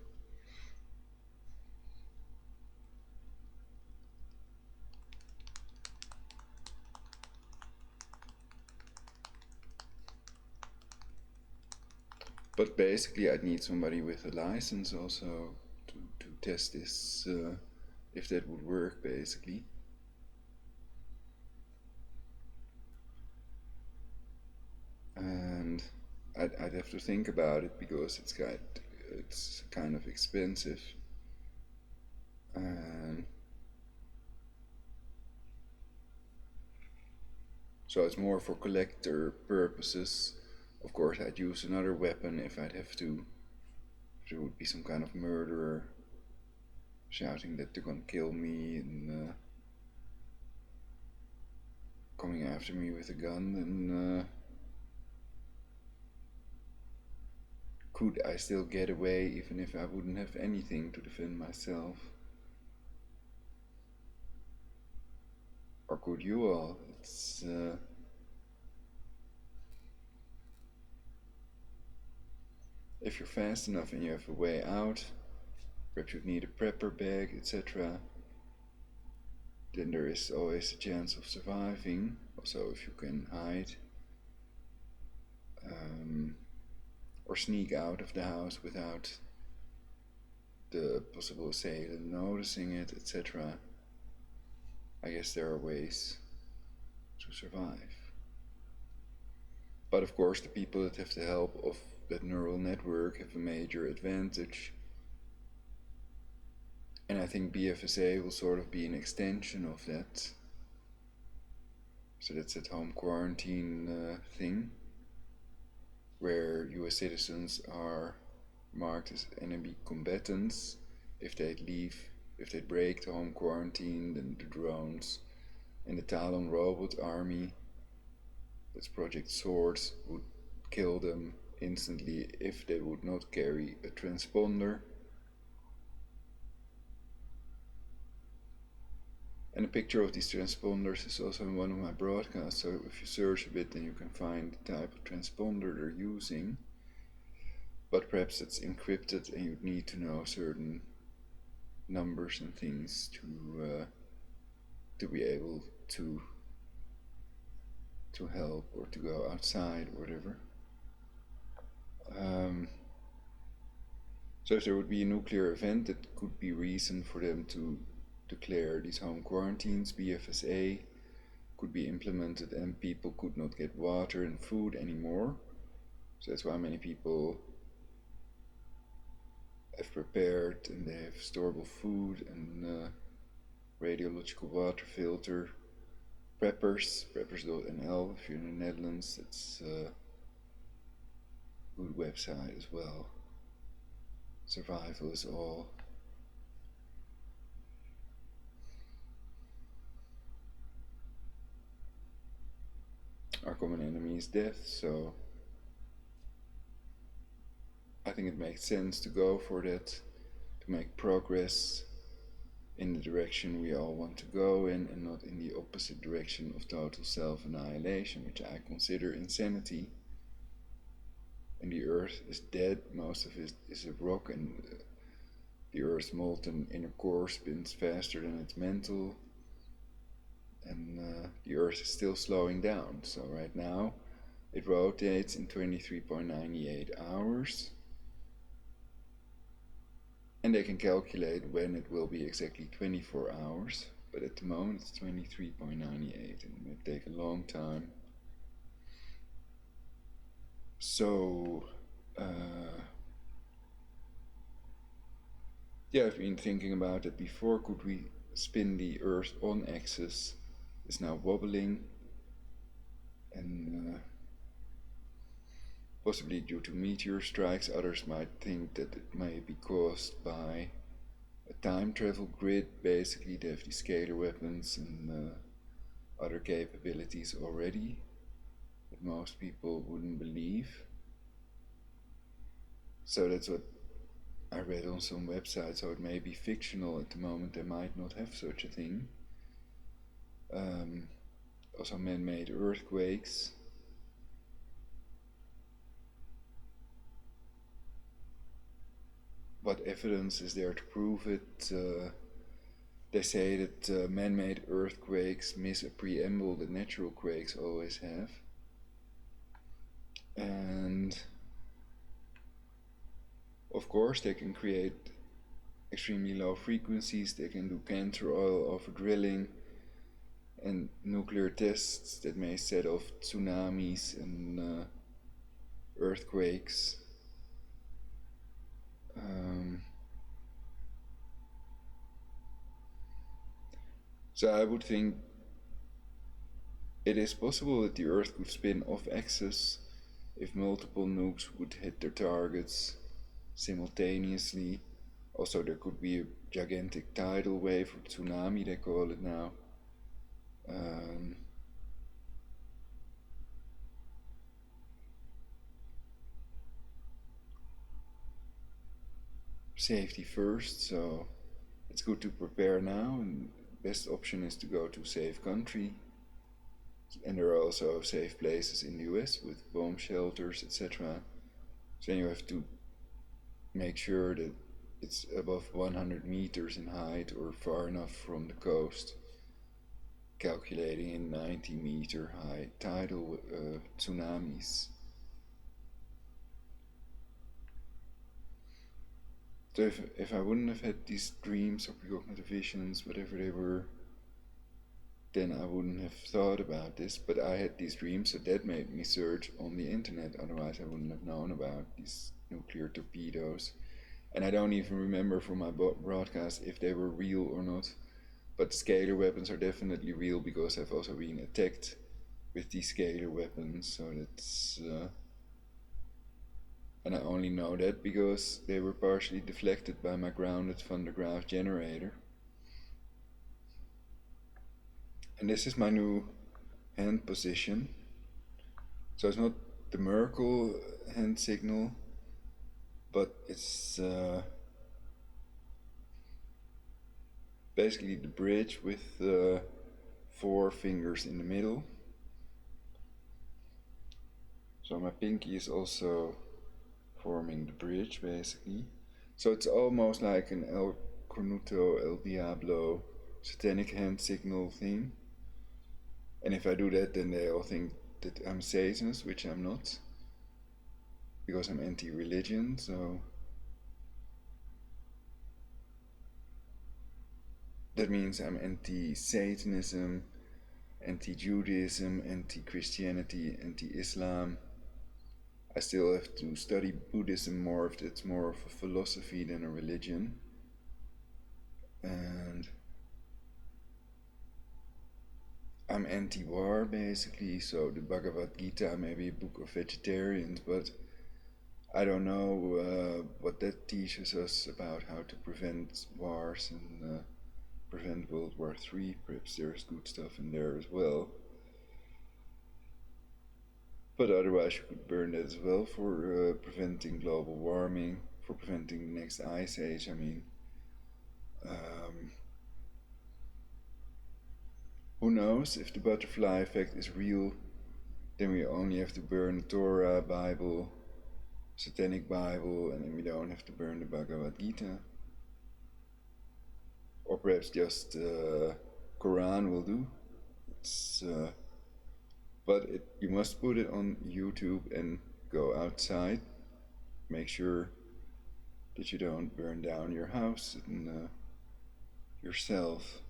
But basically I'd need somebody with a license also to test this, if that would work, basically. And I'd have to think about it, because it's kind of expensive. So it's more for collector purposes. Of course, I'd use another weapon if I'd have to. If there would be some kind of murderer shouting that they're gonna kill me and coming after me with a gun, then could I still get away even if I wouldn't have anything to defend myself? Or could you all? It's if you're fast enough and you have a way out, perhaps you'd need a prepper bag, etc. then there is always a chance of surviving. Also, if you can hide or sneak out of the house without the possible assailant noticing it, etc. I guess there are ways to survive. But of course, the people that have the help of that neural network have a major advantage. And I think BFSA will sort of be an extension of that. So that's that home quarantine thing, where US citizens are marked as enemy combatants. If they break the home quarantine, then the drones and the Talon robot army, that's Project Swords, would kill them instantly if they would not carry a transponder. And a picture of these transponders is also in one of my broadcasts, so if you search a bit, then you can find the type of transponder they're using. But perhaps it's encrypted and you'd need to know certain numbers and things to be able to help or to go outside or whatever. So if there would be a nuclear event, that could be reason for them to declare these home quarantines. BFSA could be implemented and people could not get water and food anymore. So that's why many people have prepared and they have storable food and radiological water filter. Preppers.nl, if you're in the Netherlands, it's a good website as well. Survival is all. Our common enemy is death, so I think it makes sense to go for that, to make progress in the direction we all want to go in and not in the opposite direction of total self-annihilation, which I consider insanity. And the earth is dead, most of it is a rock, and the earth's molten inner core spins faster than its mantle, and the earth is still slowing down. So right now it rotates in 23.98 hours, and they can calculate when it will be exactly 24 hours, but at the moment it's 23.98 and it may take a long time. So yeah, I've been thinking about it before. Could we spin the earth on axis? It's now wobbling, and possibly due to meteor strikes. Others might think that it may be caused by a time travel grid. Basically, they have these scalar weapons and other capabilities already that most people wouldn't believe. So that's what I read on some websites. So it may be fictional at the moment. They might not have such a thing. Also man-made earthquakes. What evidence is there to prove it? They say that man-made earthquakes miss a preamble that natural quakes always have. And of course they can create extremely low frequencies. They can do cancer oil over drilling and nuclear tests that may set off tsunamis and earthquakes. So I would think it is possible that the Earth could spin off axis if multiple nukes would hit their targets simultaneously. Also, there could be a gigantic tidal wave or tsunami, they call it now. Safety first, so it's good to prepare now, and the best option is to go to a safe country. And there are also safe places in the US with bomb shelters, etc. So then you have to make sure that it's above 100 meters in height or far enough from the coast calculating in 90-meter high tidal tsunamis. So if I wouldn't have had these dreams or precognitive visions, whatever they were, then I wouldn't have thought about this. But I had these dreams, so that made me search on the internet. Otherwise, I wouldn't have known about these nuclear torpedoes. And I don't even remember from my broadcast if they were real or not. But scalar weapons are definitely real, because I've also been attacked with these scalar weapons. So that's... and I only know that because they were partially deflected by my grounded Van der Graaf generator. And this is my new hand position. So it's not the Merkel hand signal, but it's basically the bridge with 4 fingers in the middle. So my pinky is also forming the bridge, basically. So it's almost like an El Cornuto, El Diablo satanic hand signal thing. And if I do that, then they all think that I'm Satanist, which I'm not, because I'm anti-religion. So that means I'm anti-Satanism, anti-Judaism, anti-Christianity, anti-Islam. I still have to study Buddhism more, if it's more of a philosophy than a religion. And I'm anti-war, basically, so the Bhagavad Gita may be a book of vegetarians, but I don't know what that teaches us about how to prevent wars and prevent World War III. Perhaps there's good stuff in there as well. But otherwise you could burn that as well for preventing global warming, for preventing the next ice age. I mean, who knows if the butterfly effect is real? Then we only have to burn the Torah, Bible, Satanic Bible, and then we don't have to burn the Bhagavad Gita. Or perhaps just Quran will do. But you must put it on YouTube and go outside. Make sure that you don't burn down your house and yourself.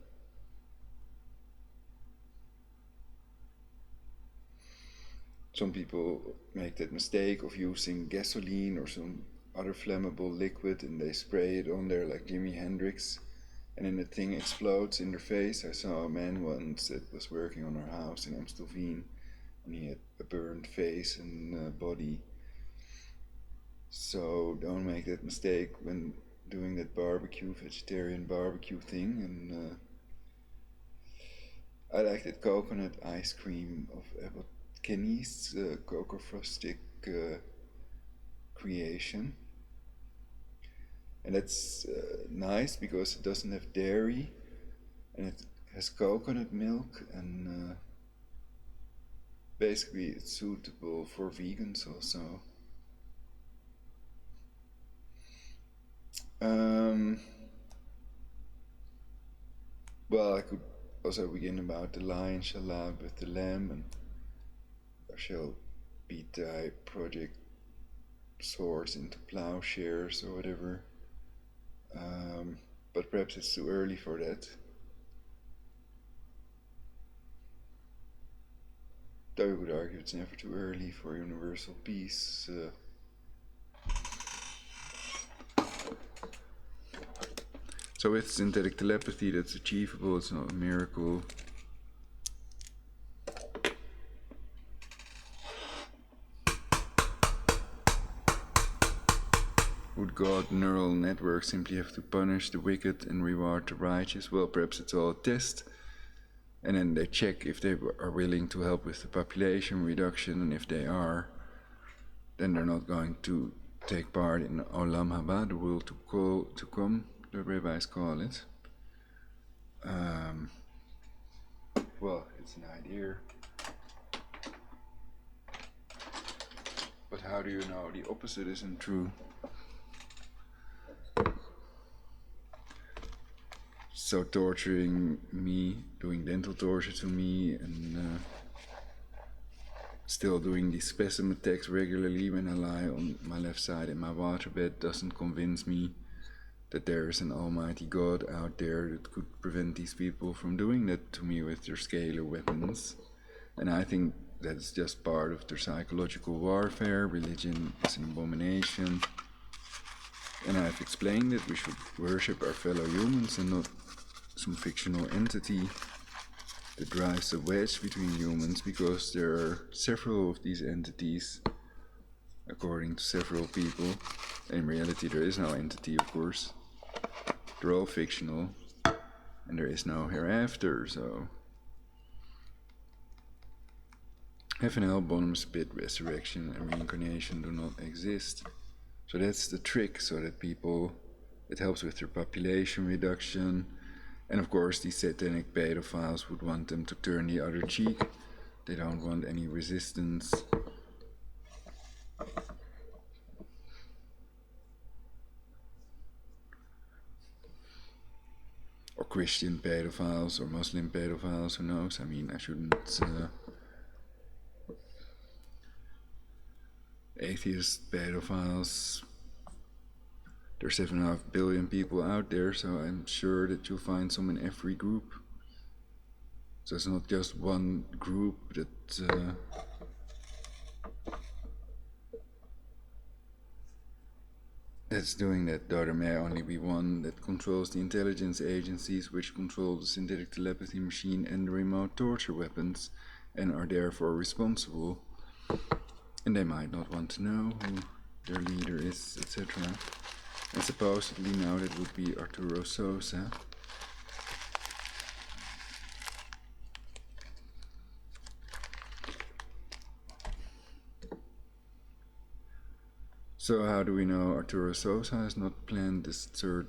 Some people make that mistake of using gasoline or some other flammable liquid, and they spray it on there like Jimi Hendrix, and then the thing explodes in their face. I saw a man once that was working on our house in Amstelveen, and he had a burned face and body. So don't make that mistake when doing that vegetarian barbecue thing. And I like that coconut ice cream of Kenny's Cocoa Frostic creation. And that's nice because it doesn't have dairy, and it has coconut milk, and basically it's suitable for vegans also. Well, I could also begin about the lion shall lie with the lamb, and I shall beat thy project swords into plowshares or whatever. But perhaps it's too early for that. Though you could argue it's never too early for universal peace. So with synthetic telepathy, that's achievable, it's not a miracle. Would God neural networks simply have to punish the wicked and reward the righteous? Well, perhaps it's all a test. And then they check if they are willing to help with the population reduction, and if they are, then they're not going to take part in Olam Haba, the world to come, the rabbis call it. Well, it's an idea. But how do you know the opposite isn't true? so torturing me, doing dental torture to me, and still doing these specimen tests regularly when I lie on my left side in my waterbed doesn't convince me that there is an almighty God out there that could prevent these people from doing that to me with their scalar weapons. And I think that's just part of their psychological warfare. Religion is an abomination. And I've explained that we should worship our fellow humans and not some fictional entity that drives a wedge between humans, because there are several of these entities, according to several people. In reality, there is no entity, of course. They're all fictional, and there is no hereafter, so heaven, hell, bottomless pit, resurrection, and reincarnation do not exist. So that's the trick, so that people, it helps with their population reduction. And of course, these satanic pedophiles would want them to turn the other cheek. They don't want any resistance. Or Christian pedophiles, or Muslim pedophiles, who knows? I mean, I shouldn't... atheist pedophiles. There's 7.5 billion people out there, so I'm sure that you'll find some in every group. So it's not just one group that's doing that, though there may only be one that controls the intelligence agencies, which control the synthetic telepathy machine and the remote torture weapons, and are therefore responsible. And they might not want to know who their leader is, etc. And supposedly now that would be Arturo Sosa. So how do we know Arturo Sosa has not planned this third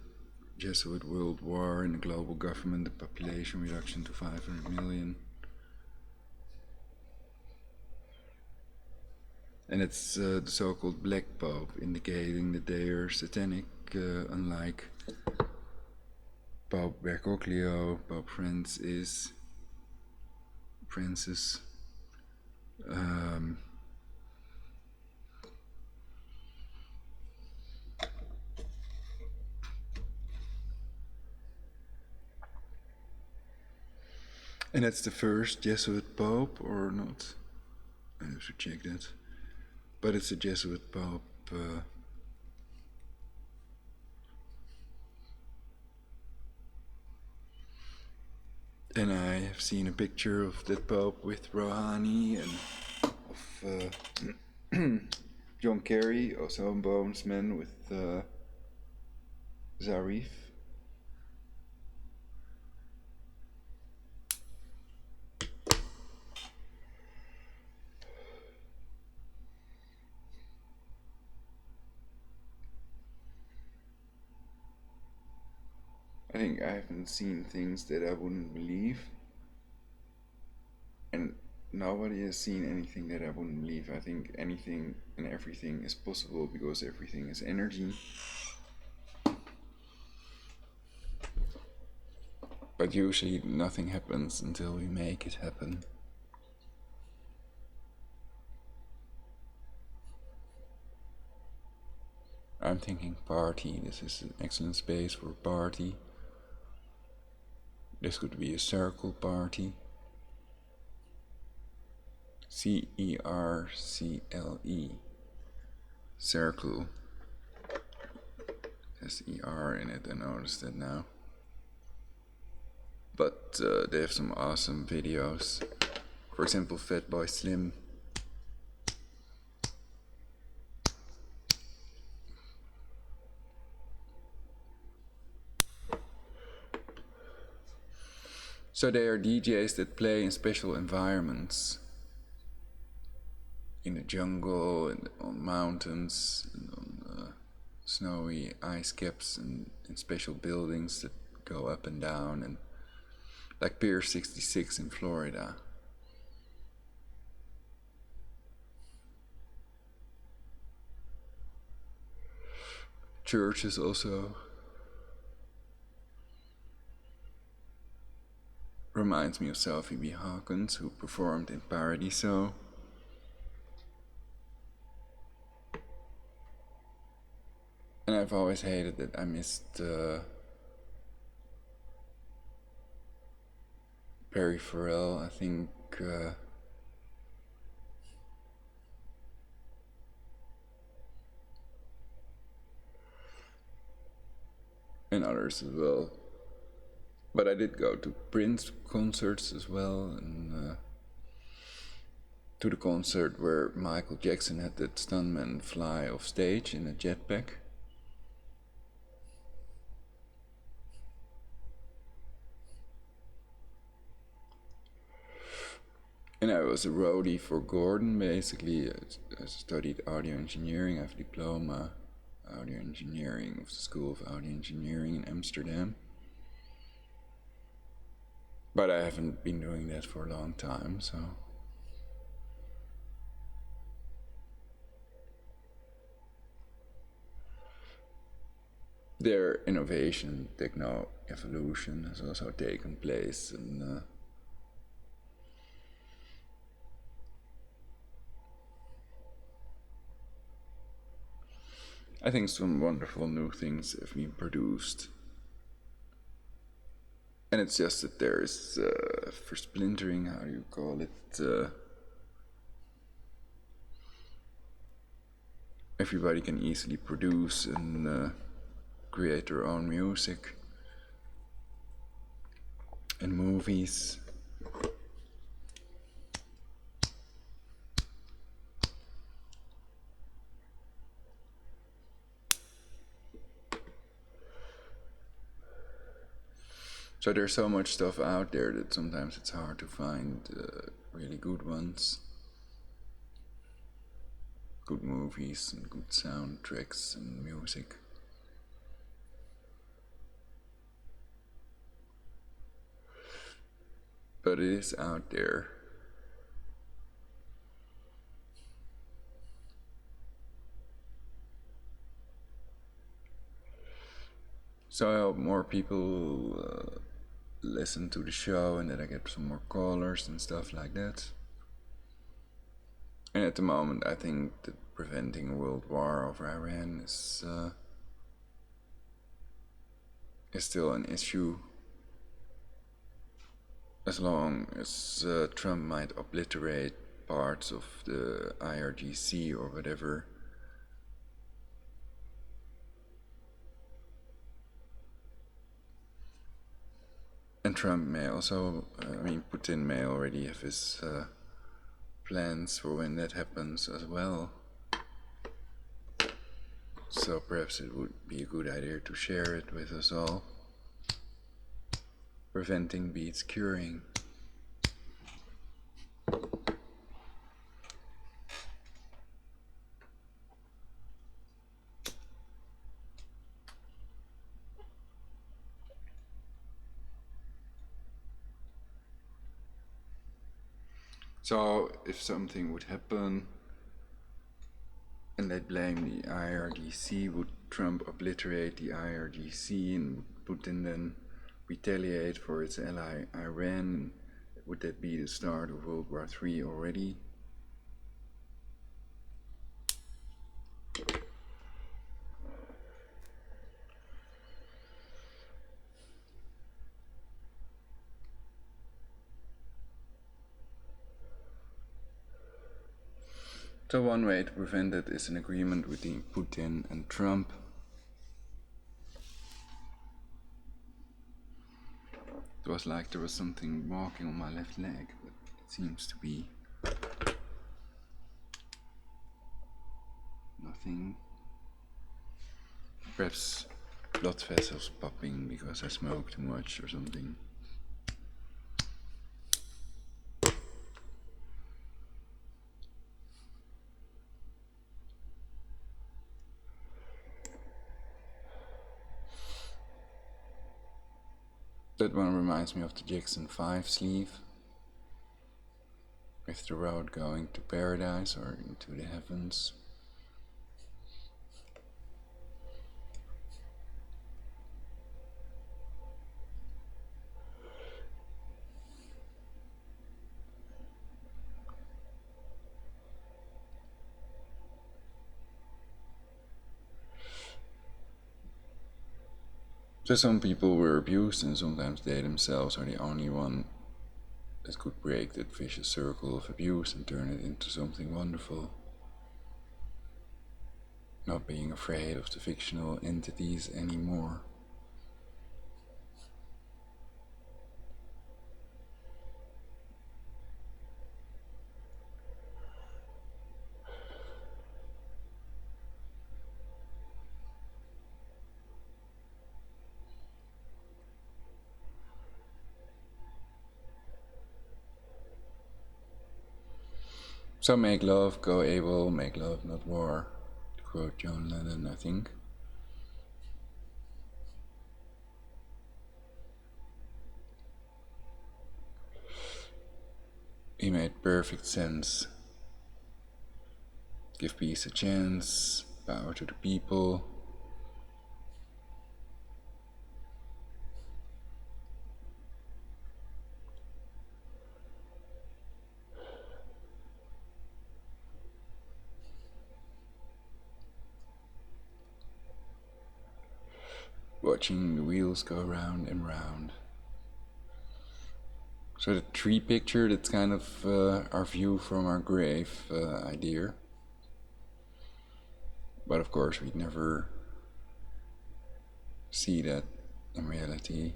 Jesuit world war and a global government and population reduction to 500 million? And it's the so-called Black Pope, indicating that they are satanic, unlike Pope Bergoglio, Pope Francis. And that's the first Jesuit Pope, or not? I have to check that. But it's a Jesuit Pope. And I have seen a picture of that Pope with Rouhani and of John Kerry, also a bonesman, with Zarif. I think I haven't seen things that I wouldn't believe, and nobody has seen anything that I wouldn't believe. I think anything and everything is possible because everything is energy. But usually nothing happens until we make it happen. I'm thinking party. This is an excellent space for party. This could be a circle party. C-E-R-C-L-E. Circle. Has E-R in it, I noticed that now. But they have some awesome videos. For example, Fatboy Slim. So they are DJs that play in special environments. In the jungle, and on mountains, and on snowy ice caps, and in special buildings that go up and down, and like Pier 66 in Florida. Churches also. reminds me of Sophie B. Hawkins, who performed in Paradiso. And I've always hated that I missed Perry Farrell. I think and others as well. But I did go to Prince concerts as well, and to the concert where Michael Jackson had that stuntman fly off stage in a jetpack. And I was a roadie for Gordon, basically. I studied audio engineering. I have a diploma audio engineering of the School of Audio Engineering in Amsterdam. But I haven't been doing that for a long time, so... Their innovation, techno evolution has also taken place, and I think some wonderful new things have been produced. And it's just that there is, for splintering, how do you call it? Everybody can easily produce and create their own music and movies. So there's so much stuff out there that sometimes it's hard to find really good ones. Good movies and good soundtracks and music. But it is out there. So I hope more people listen to the show and that I get some more callers and stuff like that. And at the moment I think that preventing a world war over Iran is still an issue. As long as Trump might obliterate parts of the IRGC or whatever. And Trump may also, Putin may already have his plans for when that happens as well. So perhaps it would be a good idea to share it with us all. Preventing beats curing. So if something would happen and they blame the IRGC, would Trump obliterate the IRGC and would Putin then retaliate for its ally Iran? Would that be the start of World War III already? So one way to prevent it is an agreement between Putin and Trump. It was like there was something walking on my left leg, but it seems to be nothing. Perhaps blood vessels popping because I smoked too much or something. That one reminds me of the Jackson 5 sleeve, with the road going to paradise or into the heavens. So some people were abused, and sometimes they themselves are the only one that could break that vicious circle of abuse and turn it into something wonderful. Not being afraid of the fictional entities anymore. So make love, go able, make love, not war. To quote John Lennon, I think. He made perfect sense. Give peace a chance, power to the people. Watching the wheels go round and round. So the tree picture, that's kind of our view from our grave idea. But of course we'd never see that in reality.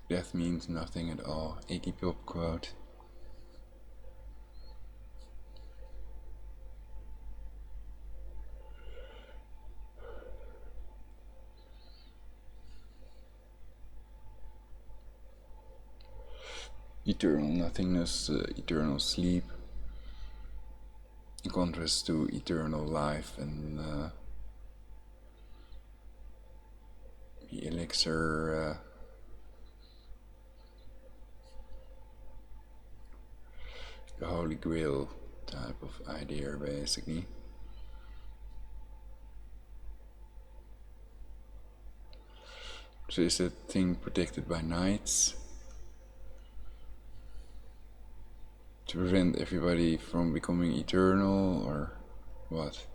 Death means nothing at all. Iggy Pop quote. Eternal nothingness, eternal sleep, in contrast to eternal life and the elixir, the holy grail type of idea, basically. So is that thing protected by knights to prevent everybody from becoming eternal, or what?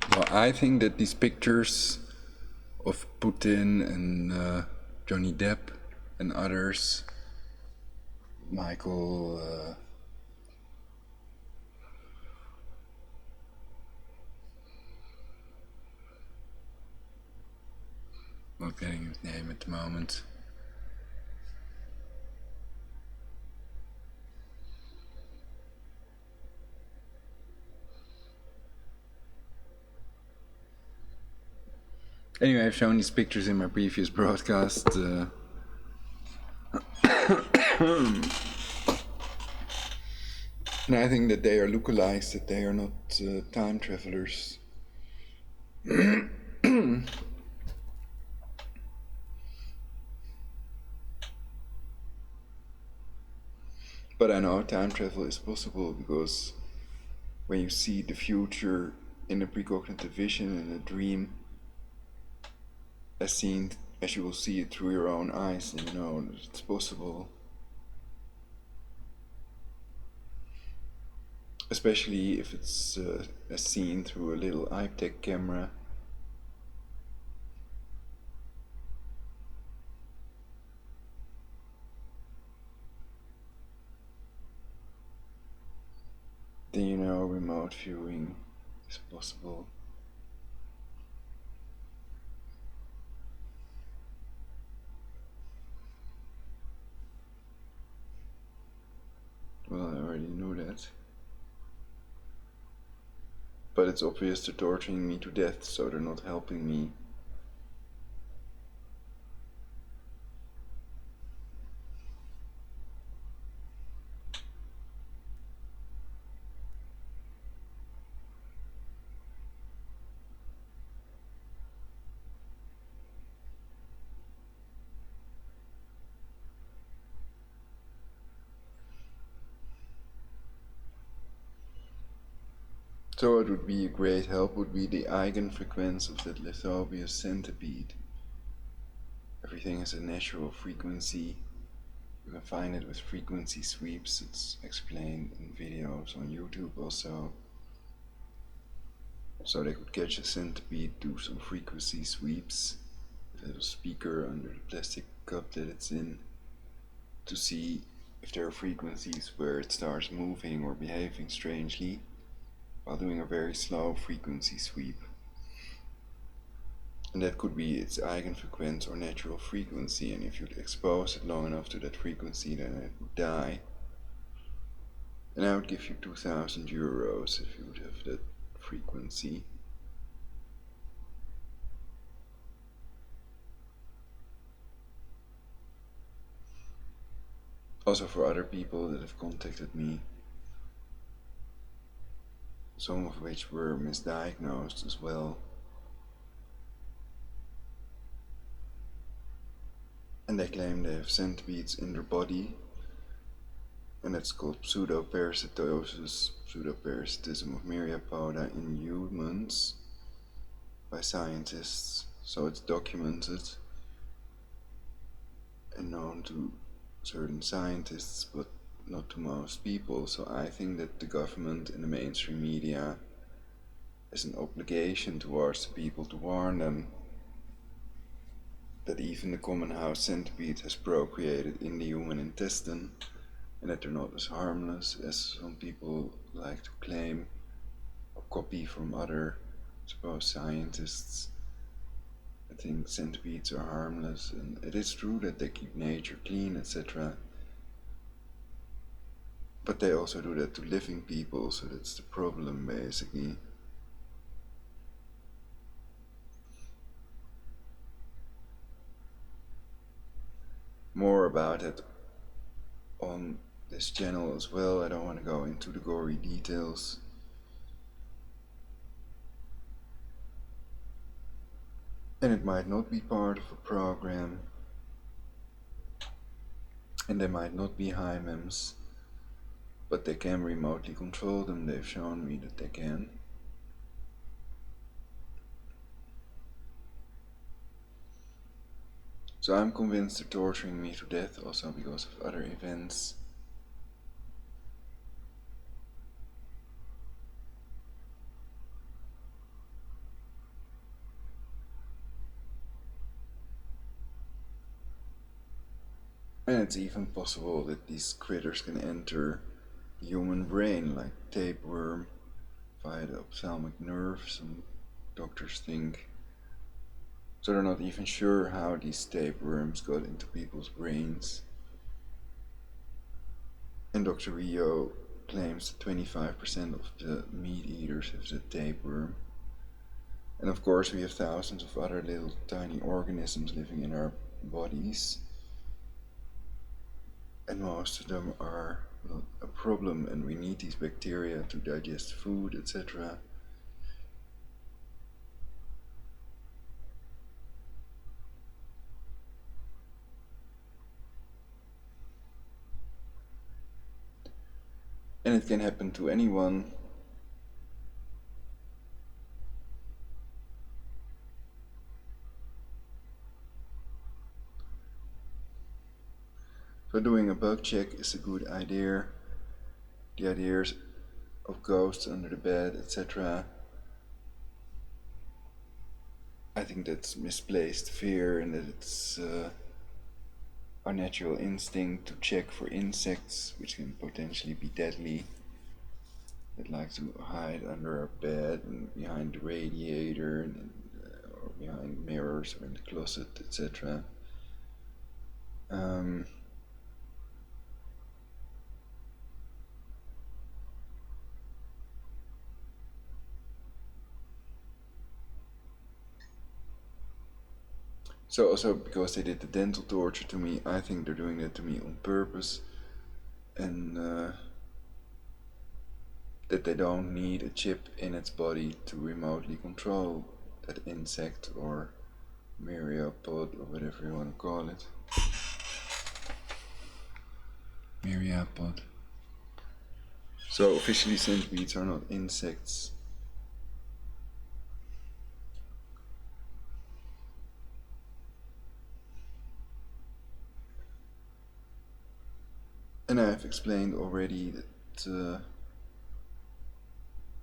Well, I think that these pictures of Putin and Johnny Depp and others, Michael, not getting his name at the moment. Anyway, I've shown these pictures in my previous broadcast. And I think that they are lookalikes, that they are not time travelers. But I know time travel is possible because when you see the future in a precognitive vision and a dream, as you will see it through your own eyes, and you know that it's possible. Especially if it's as seen through a little iPtech camera. Then you know remote viewing is possible. Well, I already knew that. But it's obvious they're torturing me to death, so they're not helping me. So what would be a great help would be the eigenfrequency of that lithobius centipede. Everything has a natural frequency. You can find it with frequency sweeps. It's explained in videos on YouTube also. So they could catch a centipede, do some frequency sweeps, with a little speaker under the plastic cup that it's in, to see if there are frequencies where it starts moving or behaving strangely while doing a very slow frequency sweep. And that could be its eigenfrequency or natural frequency, and if you'd expose it long enough to that frequency, then it would die. And I would give you 2,000 euros if you would have that frequency. Also for other people that have contacted me, some of which were misdiagnosed as well. And they claim they have centipedes in their body, and it's called pseudoparasitosis, pseudoparasitism of myriapoda in humans by scientists. So it's documented and known to certain scientists, but not to most people. So I think that the government and the mainstream media has an obligation towards the people to warn them that even the common house centipede has procreated in the human intestine, and that they're not as harmless as some people like to claim or copy from other supposed scientists. I think centipedes are harmless, and it is true that they keep nature clean, etc. But they also do that to living people, so that's the problem basically. More about it on this channel as well. I don't want to go into the gory details. And it might not be part of a program, and they might not be HIMEMs, but they can remotely control them. They've shown me that they can. So I'm convinced they're torturing me to death, also because of other events. And it's even possible that these critters can enter the human brain, like tapeworm, via the ophthalmic nerve, some doctors think. So they're not even sure how these tapeworms got into people's brains. And Dr. Rio claims that 25% of the meat eaters have the tapeworm. And of course we have thousands of other little tiny organisms living in our bodies. And most of them are not a problem, and we need these bacteria to digest food, etc. And it can happen to anyone. So doing a bug check is a good idea. The ideas of ghosts under the bed, etc. I think that's misplaced fear, and that it's our natural instinct to check for insects, which can potentially be deadly, that like to hide under our bed and behind the radiator, and, or behind mirrors or in the closet, etc. So also because they did the dental torture to me, I think they're doing that to me on purpose, and that they don't need a chip in its body to remotely control that insect or myriapod or whatever you want to call it. Myriapod. So officially centipedes are not insects. And I've explained already that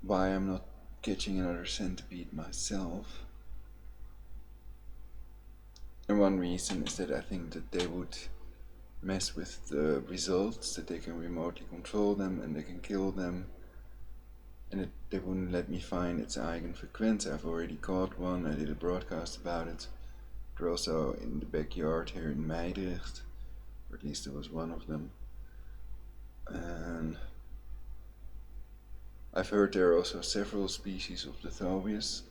why I'm not catching another centipede myself. And one reason is that I think that they would mess with the results, that they can remotely control them and they can kill them, and that they wouldn't let me find its eigenfrequency. I've already caught one, I did a broadcast about it. They're also in the backyard here in Meidrecht, or at least there was one of them. And I've heard there are also several species of Lithobius.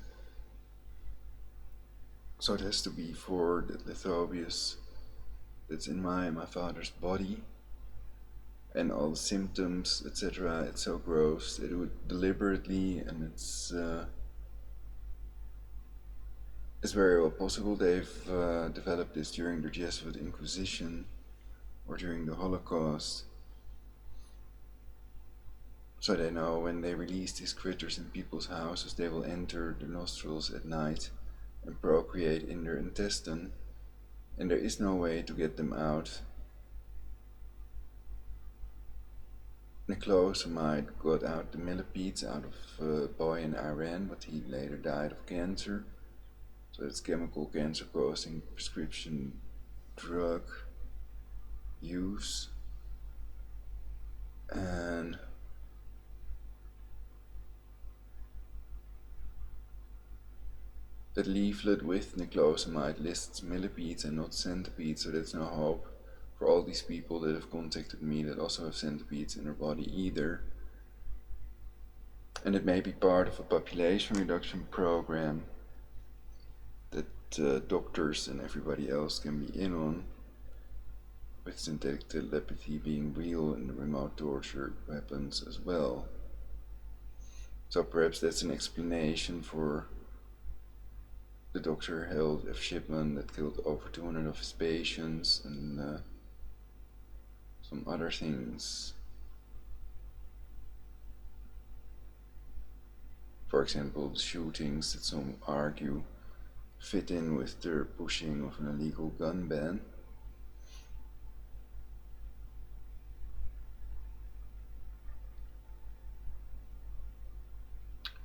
So it has to be for the Lithobius that's in my father's body, and all the symptoms, etc. It's so gross. They do it deliberately, and it's very well possible they've developed this during the Jesuit Inquisition or during the Holocaust. So they know when they release these critters in people's houses, they will enter the nostrils at night and procreate in their intestine, and there is no way to get them out. Niclosamide got out the millipedes out of a boy in Iran, but he later died of cancer. So it's chemical cancer causing prescription drug use. And that leaflet with niclosamide lists millipedes and not centipedes, so there's no hope for all these people that have contacted me that also have centipedes in their body either. And it may be part of a population reduction program that doctors and everybody else can be in on, with synthetic telepathy being real and the remote torture weapons as well. So perhaps that's an explanation for the Dr. Harold F. Shipman that killed over 200 of his patients, and some other things. For example, the shootings that some argue fit in with their pushing of an illegal gun ban.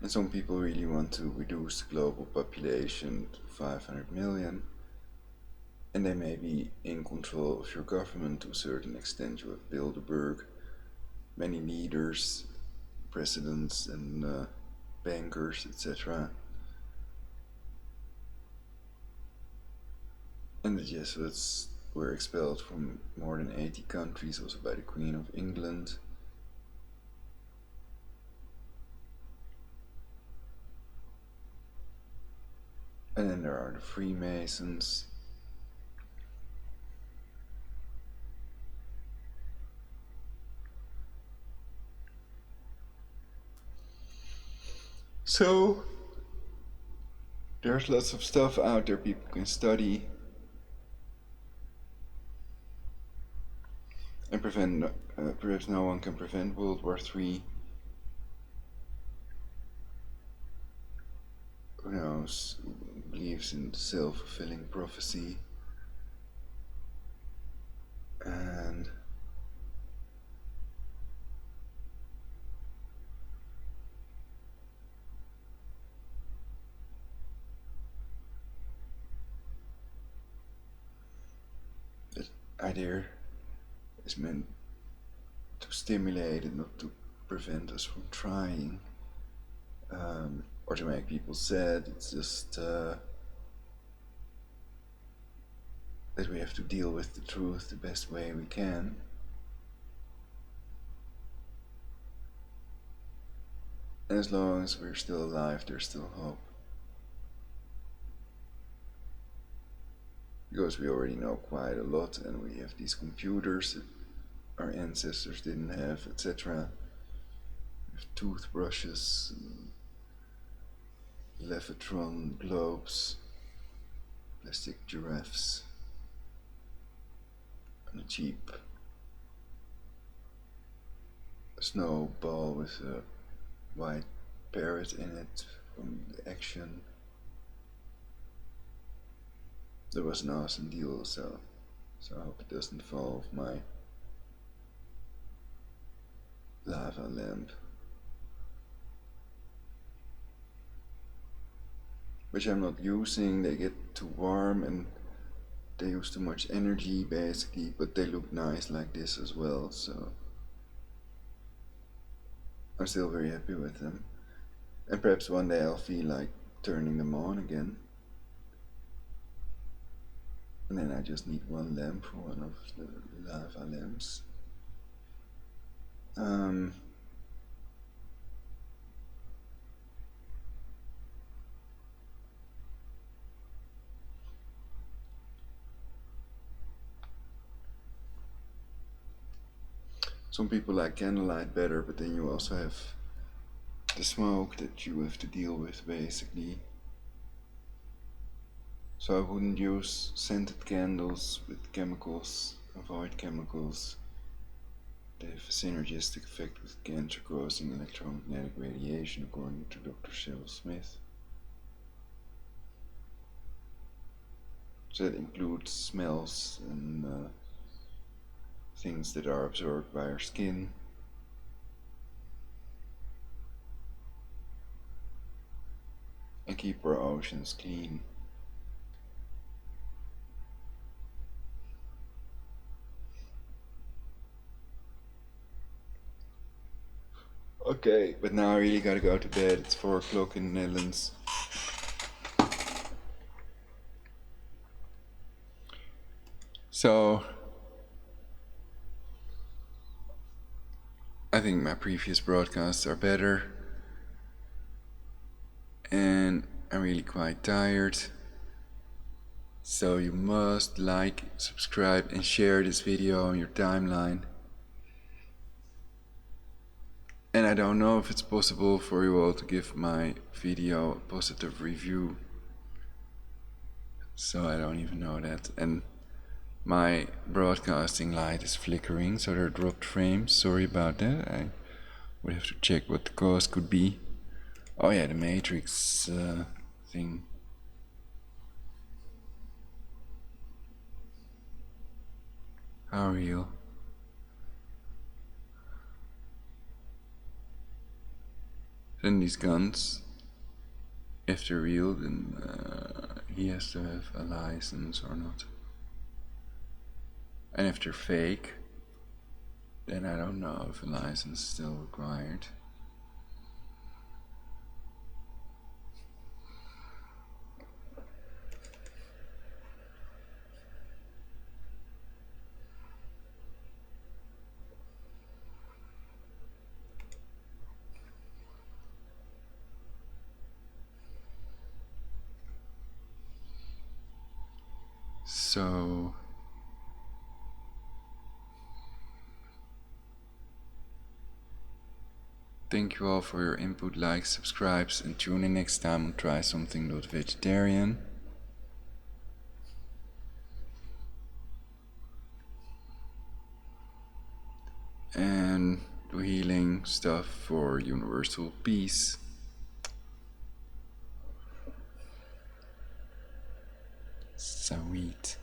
And some people really want to reduce the global population to 500 million. And they may be in control of your government to a certain extent. You have Bilderberg, many leaders, presidents and bankers, etc. And the Jesuits were expelled from more than 80 countries, also by the Queen of England. And then there are the Freemasons. So there's lots of stuff out there people can study and prevent. Perhaps no one can prevent World War III. Who knows? Who believes in self-fulfilling prophecy. And that idea is meant to stimulate and not to prevent us from trying, or to make people sad. It's just that we have to deal with the truth the best way we can. And as long as we're still alive, there's still hope. Because we already know quite a lot, and we have these computers that our ancestors didn't have, etc. We have toothbrushes, Levitron globes, plastic giraffes, and a cheap snowball with a white parrot in it from the action. That was an awesome deal, so I hope it doesn't fall off my lava lamp, which I'm not using. They get too warm and they use too much energy basically, but they look nice like this as well, so I'm still very happy with them. And perhaps one day I'll feel like turning them on again. And then I just need one lamp for one of the lava lamps. Some people like candlelight better, but then you also have the smoke that you have to deal with basically. So I wouldn't use scented candles with chemicals. Avoid chemicals. They have a synergistic effect with cancer-causing electromagnetic radiation, according to Dr. Cyril Smith. So that includes smells and things that are absorbed by our skin. And keep our oceans clean. Okay, but now I really gotta go to bed. It's 4 o'clock in the Netherlands. So I think my previous broadcasts are better, and I'm really quite tired. So you must like, subscribe and share this video on your timeline. And I don't know if it's possible for you all to give my video a positive review. So I don't even know that. And my broadcasting light is flickering, so there are dropped frames. Sorry about that. I would have to check what the cause could be. Oh yeah, the matrix thing. How real. Then these guns, if they're real, then he has to have a license or not. And if they're fake, then I don't know if a license is still required. So thank you all for your input, likes, subscribes, and tune in next time on Try Something.Vegetarian. And do healing stuff for universal peace. Sweet.